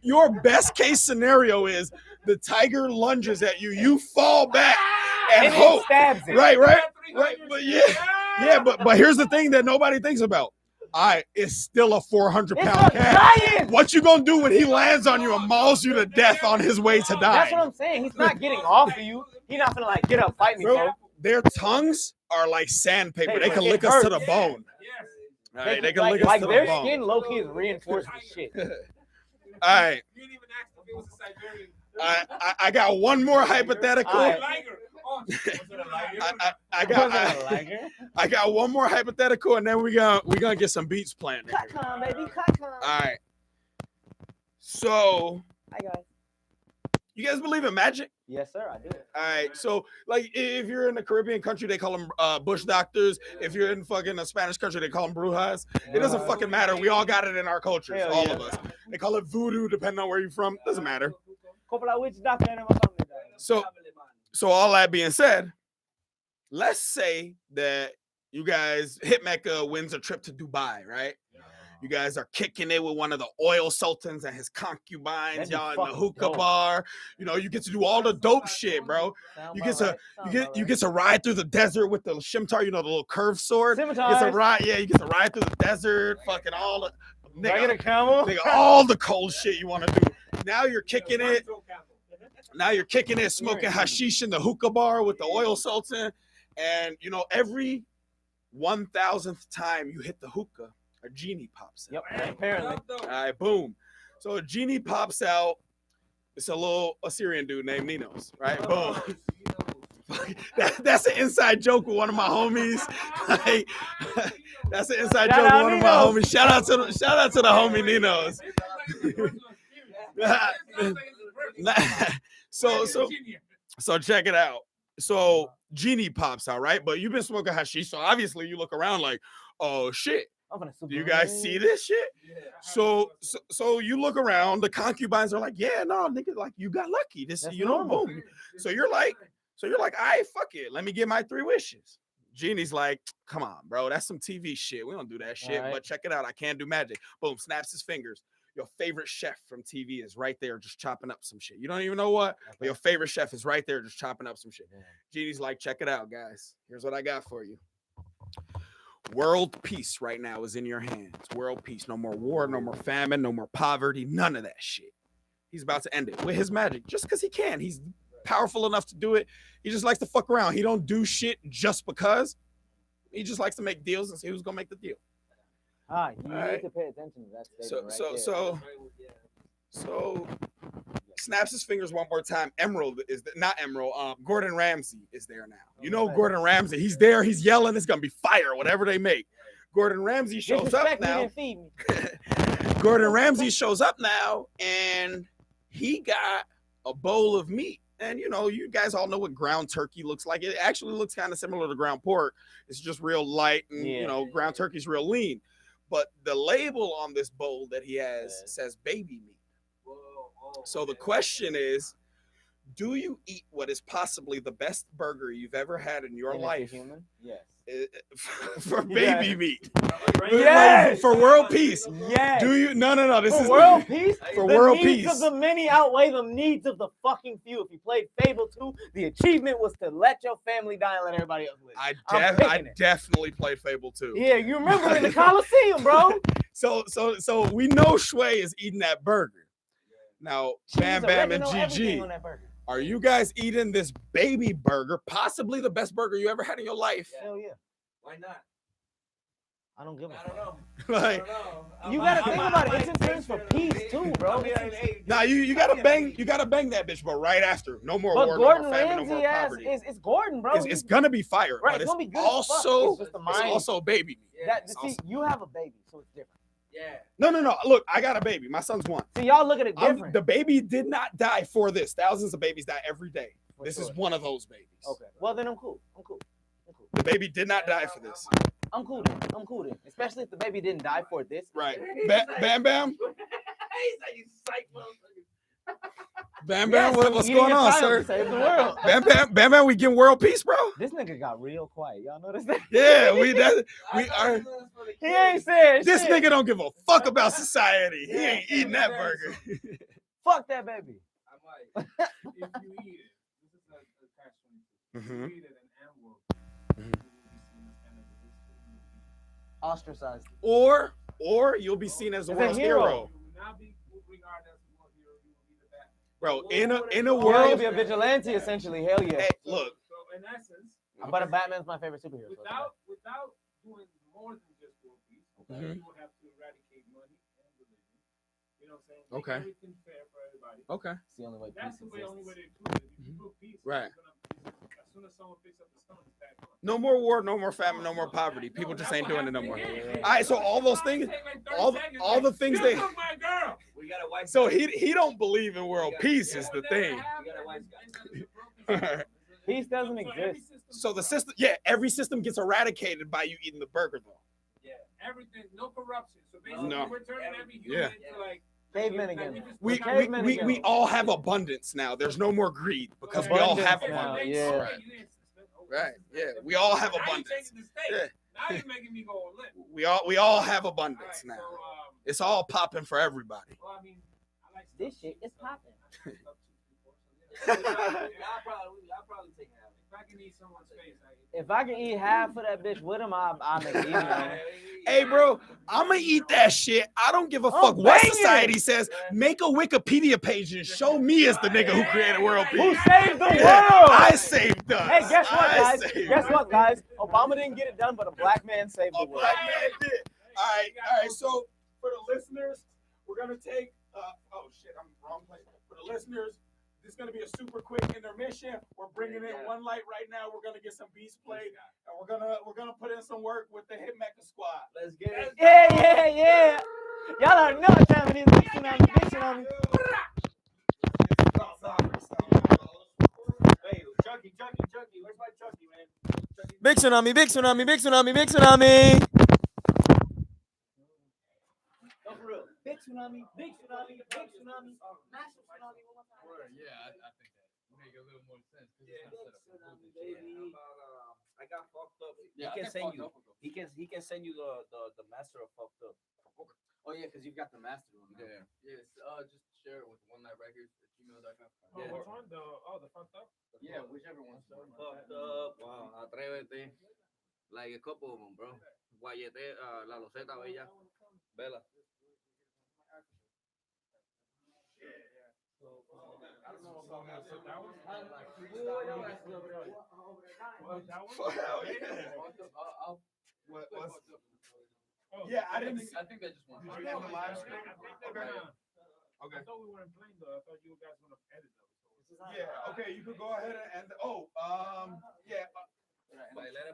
your best case scenario is the tiger lunges at you, you fall back and And hope. it stabs it. Right. But but here's the thing that nobody thinks about. It's still a 400-pound It's a cat. giant. What you gonna do when he lands on you and mauls you to death on his way to That's what die? I'm saying. He's not getting off of you. He's not gonna like get up, fight me, Bro, bro. their tongues are like sandpaper. They can It lick us to the hurts. bone. Yes. All right, they can lick us like to their the bone. skin, low key is reinforced with shit. All right, You didn't even ask if it was a Siberian. I got one more hypothetical. All right. Liger. boss. Was it a lighter? I got one more hypothetical, and then we gonna get some beats playing. Cut baby, All right. So, Hi guys. you guys believe in magic? Yes, sir, I do. All right. So, like, if you're in a Caribbean country, they call them bush doctors. If you're in fucking a Spanish country, they call them brujas. It doesn't fucking matter. We all got it in our cultures, Hell all yeah. of us. They call it voodoo, depending on where you're from. Doesn't matter. So all that being said, let's say that you guys hit Mecca, wins a trip to Dubai, right? You guys are kicking it with one of the oil sultans and his concubines, y'all in the hookah bar. You know, you get to do all the dope shit, bro. You get to ride through the desert with the shimtar, you know, the little curved sword. You get to ride through the desert, fucking all the nigga, all the cold shit you want to do. Now you're kicking it. Smoking hashish in the hookah bar with the oil sultan. And, you know, every 1,000th time you hit the hookah, a genie pops out. Yep, apparently. All right, boom. So a genie pops out. It's a little Assyrian dude named Ninos, right? Boom. That's an inside joke with one of my homies. Like, that's an inside joke with one of my homies. Shout out to the homie Ninos. So check it out. So genie pops out, right? But you've been smoking hashish, so obviously you look around like, oh shit. Do you guys see this shit? So you look around, the concubines are like, yeah, no, nigga, like you got lucky. This, you know, boom. So you're like, all right, fuck it. Let me get my 3 wishes. Genie's like, come on, bro. That's some TV shit. We don't do that shit. Right. But check it out. I can't do magic. Boom, snaps his fingers. Your favorite chef from TV is right there just chopping up some shit. You don't even know what, but your favorite chef is right there just chopping up some shit. Genie's like, check it out, guys. Here's what I got for you. World peace right now is in your hands. World peace. No more war, no more famine, no more poverty, none of that shit. He's about to end it with his magic just because he can. He's powerful enough to do it. He just likes to fuck around. He don't do shit just because. He just likes to make deals and see who's going to make the deal. You need to pay attention to that statement So snaps his fingers one more time. Gordon Ramsay is there now. You know Gordon Ramsay. He's there. He's yelling. It's gonna be fire, whatever they make. Gordon Ramsay shows up now. Gordon Ramsay shows up now, and he got a bowl of meat. And you know, you guys all know what ground turkey looks like. It actually looks kind of similar to ground pork. It's just real light, and you know, ground turkey's real lean. But the label on this bowl that he has says baby meat. So the question is, do you eat what is possibly the best burger you've ever had in your life? Human? Yes. For baby meat. Yes. For world peace. Yes. Do you? No. This is world peace. For world peace. The needs of the many outweigh the needs of the fucking few. If you played Fable 2, the achievement was to let your family die and let everybody else live. I definitely played Fable 2. Yeah, you remember in the Coliseum, bro. So we know Shway is eating that burger. Now, BamBam and GG. Are you guys eating this baby burger, possibly the best burger you ever had in your life? Hell yeah. Why not? I don't give a fuck. I don't know. Like, you gotta think about it. It's in terms for peace too, bro. Nah, you gotta bang that bitch, but right after. No more war, Gordon no more famine, Ramsay no more poverty. It's Gordon, bro. It's gonna be fire, right, but it's gonna be good. Also, it's also baby meat. See, you have a baby, so it's different. Yeah. No. Look, I got a baby. My son's 1. See, y'all look at it different. The baby did not die for this. Thousands of babies die every day. This is one of those babies. Okay. Well, then I'm cool. The baby did not die for this. I'm cool then. Especially if the baby didn't die for this. Right. BamBam. BamBam, what's going on, sir? Save the world. BamBam, we getting world peace, bro. This nigga got real quiet. Y'all notice that? Yeah, we are. He ain't saying this shit. Nigga don't give a fuck about society. He ain't eating that burger. Fuck that baby. I might. If you eat it, this is a catch-22. If you eat it and work, you will be seen as kind of ostracized. Or you'll be seen as a world's hero. You will not be regarded as a world hero. You will be the Batman. Bro, in a world, you'll world, be a vigilante essentially. Hell yeah. Hey, look. So in essence, but a Batman's my favorite superhero. Without doing more than just world peace, you will have to eradicate money and religion. You know what I'm saying? Make everything fair for everybody. Okay. It's the only way. That's the only way to do it. If you put peace, right. As soon soon as someone picks up the stone, it's back on. No more war, no more famine, no more poverty. People just ain't doing it no more. Yeah. All right, so all those things, all the things You they. took my girl. We got a white. So he don't believe in world peace is the thing. Peace doesn't So every exist. system- So the system, yeah, every system gets eradicated by you eating the burger though. Yeah, everything, no corruption. So basically, No. we're turning every human into like Cavemen like, again. just We took we, out- we, we all have abundance now. There's no more greed because we all have Abundance now, abundance. yeah. Okay, you didn't suspend- oh, Right, this is- yeah, we all have Now you're abundance. changing the state. Yeah. Now you're making me go limp. We all have All abundance right, now. so, It's all popping for everybody. well, I mean, I like This stuff shit is cheap, so popping. I like stuff cheap before, so yeah. I'll probably take it out. If I can eat someone's face, If I can eat half of that bitch with him, I'll make it easy on him. Hey, bro, I'ma eat that shit. I don't give a I'm fuck what banging. society says. Make a Wikipedia page and show me as the nigga who created world Who peace. saved the Yeah, world? I saved us. Hey, guess what, I guys? saved Guess us. what, guys? Obama didn't get it done, but a black man saved the A world. black man did. All right. So for the listeners, we're gonna take. Oh shit, I'm wrong place. For the listeners, this is gonna be a super quick intermission. We're bringing in one light right now. We're gonna get some beats played, and we're gonna put in some work with the Hit Mecca squad. Let's get it. Yeah. Y'all already know what time it is. Big tsunami. Hey, Chucky, where's my Chucky, man? Chucky. Big tsunami. No, for real. Big tsunami. Massive tsunami. Yeah, I think that make a little more sense. Yeah, I got fucked up. Yeah, he can send you. He can send you the master of fucked up. Oh yeah, because you've got the master one. Yeah. Yes. Just share it with One Night Records at gmail.com. Oh, which one? The fucked up? Yeah, whichever one's Fucked up. Wow, atrévete. Like a couple of them, bro. Guayete, La Loseta Bella, Bella. I don't know about that. So that was. What's Oh, Yeah, I didn't. I think that just won. Did you end the live stream? Okay. Okay. I thought we weren't playing though. I thought you guys were gonna edit those. Yeah. Okay. You could go ahead and end. Yeah. Like, let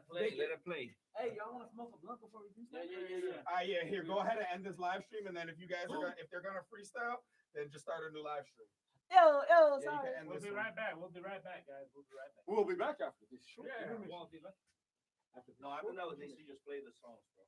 it play. Hey, y'all want to smoke a blunt before we do stuff? Yeah. Here, go ahead and end this live stream, and then if you guys are if they're gonna freestyle, then just start a new live stream. Yo, Yeah, you sorry. can end We'll this be one. right back. We'll be right back, guys. We'll be right back. We'll be back after this. Yeah. We'll be back. No, after that, they should just play the songs, bro.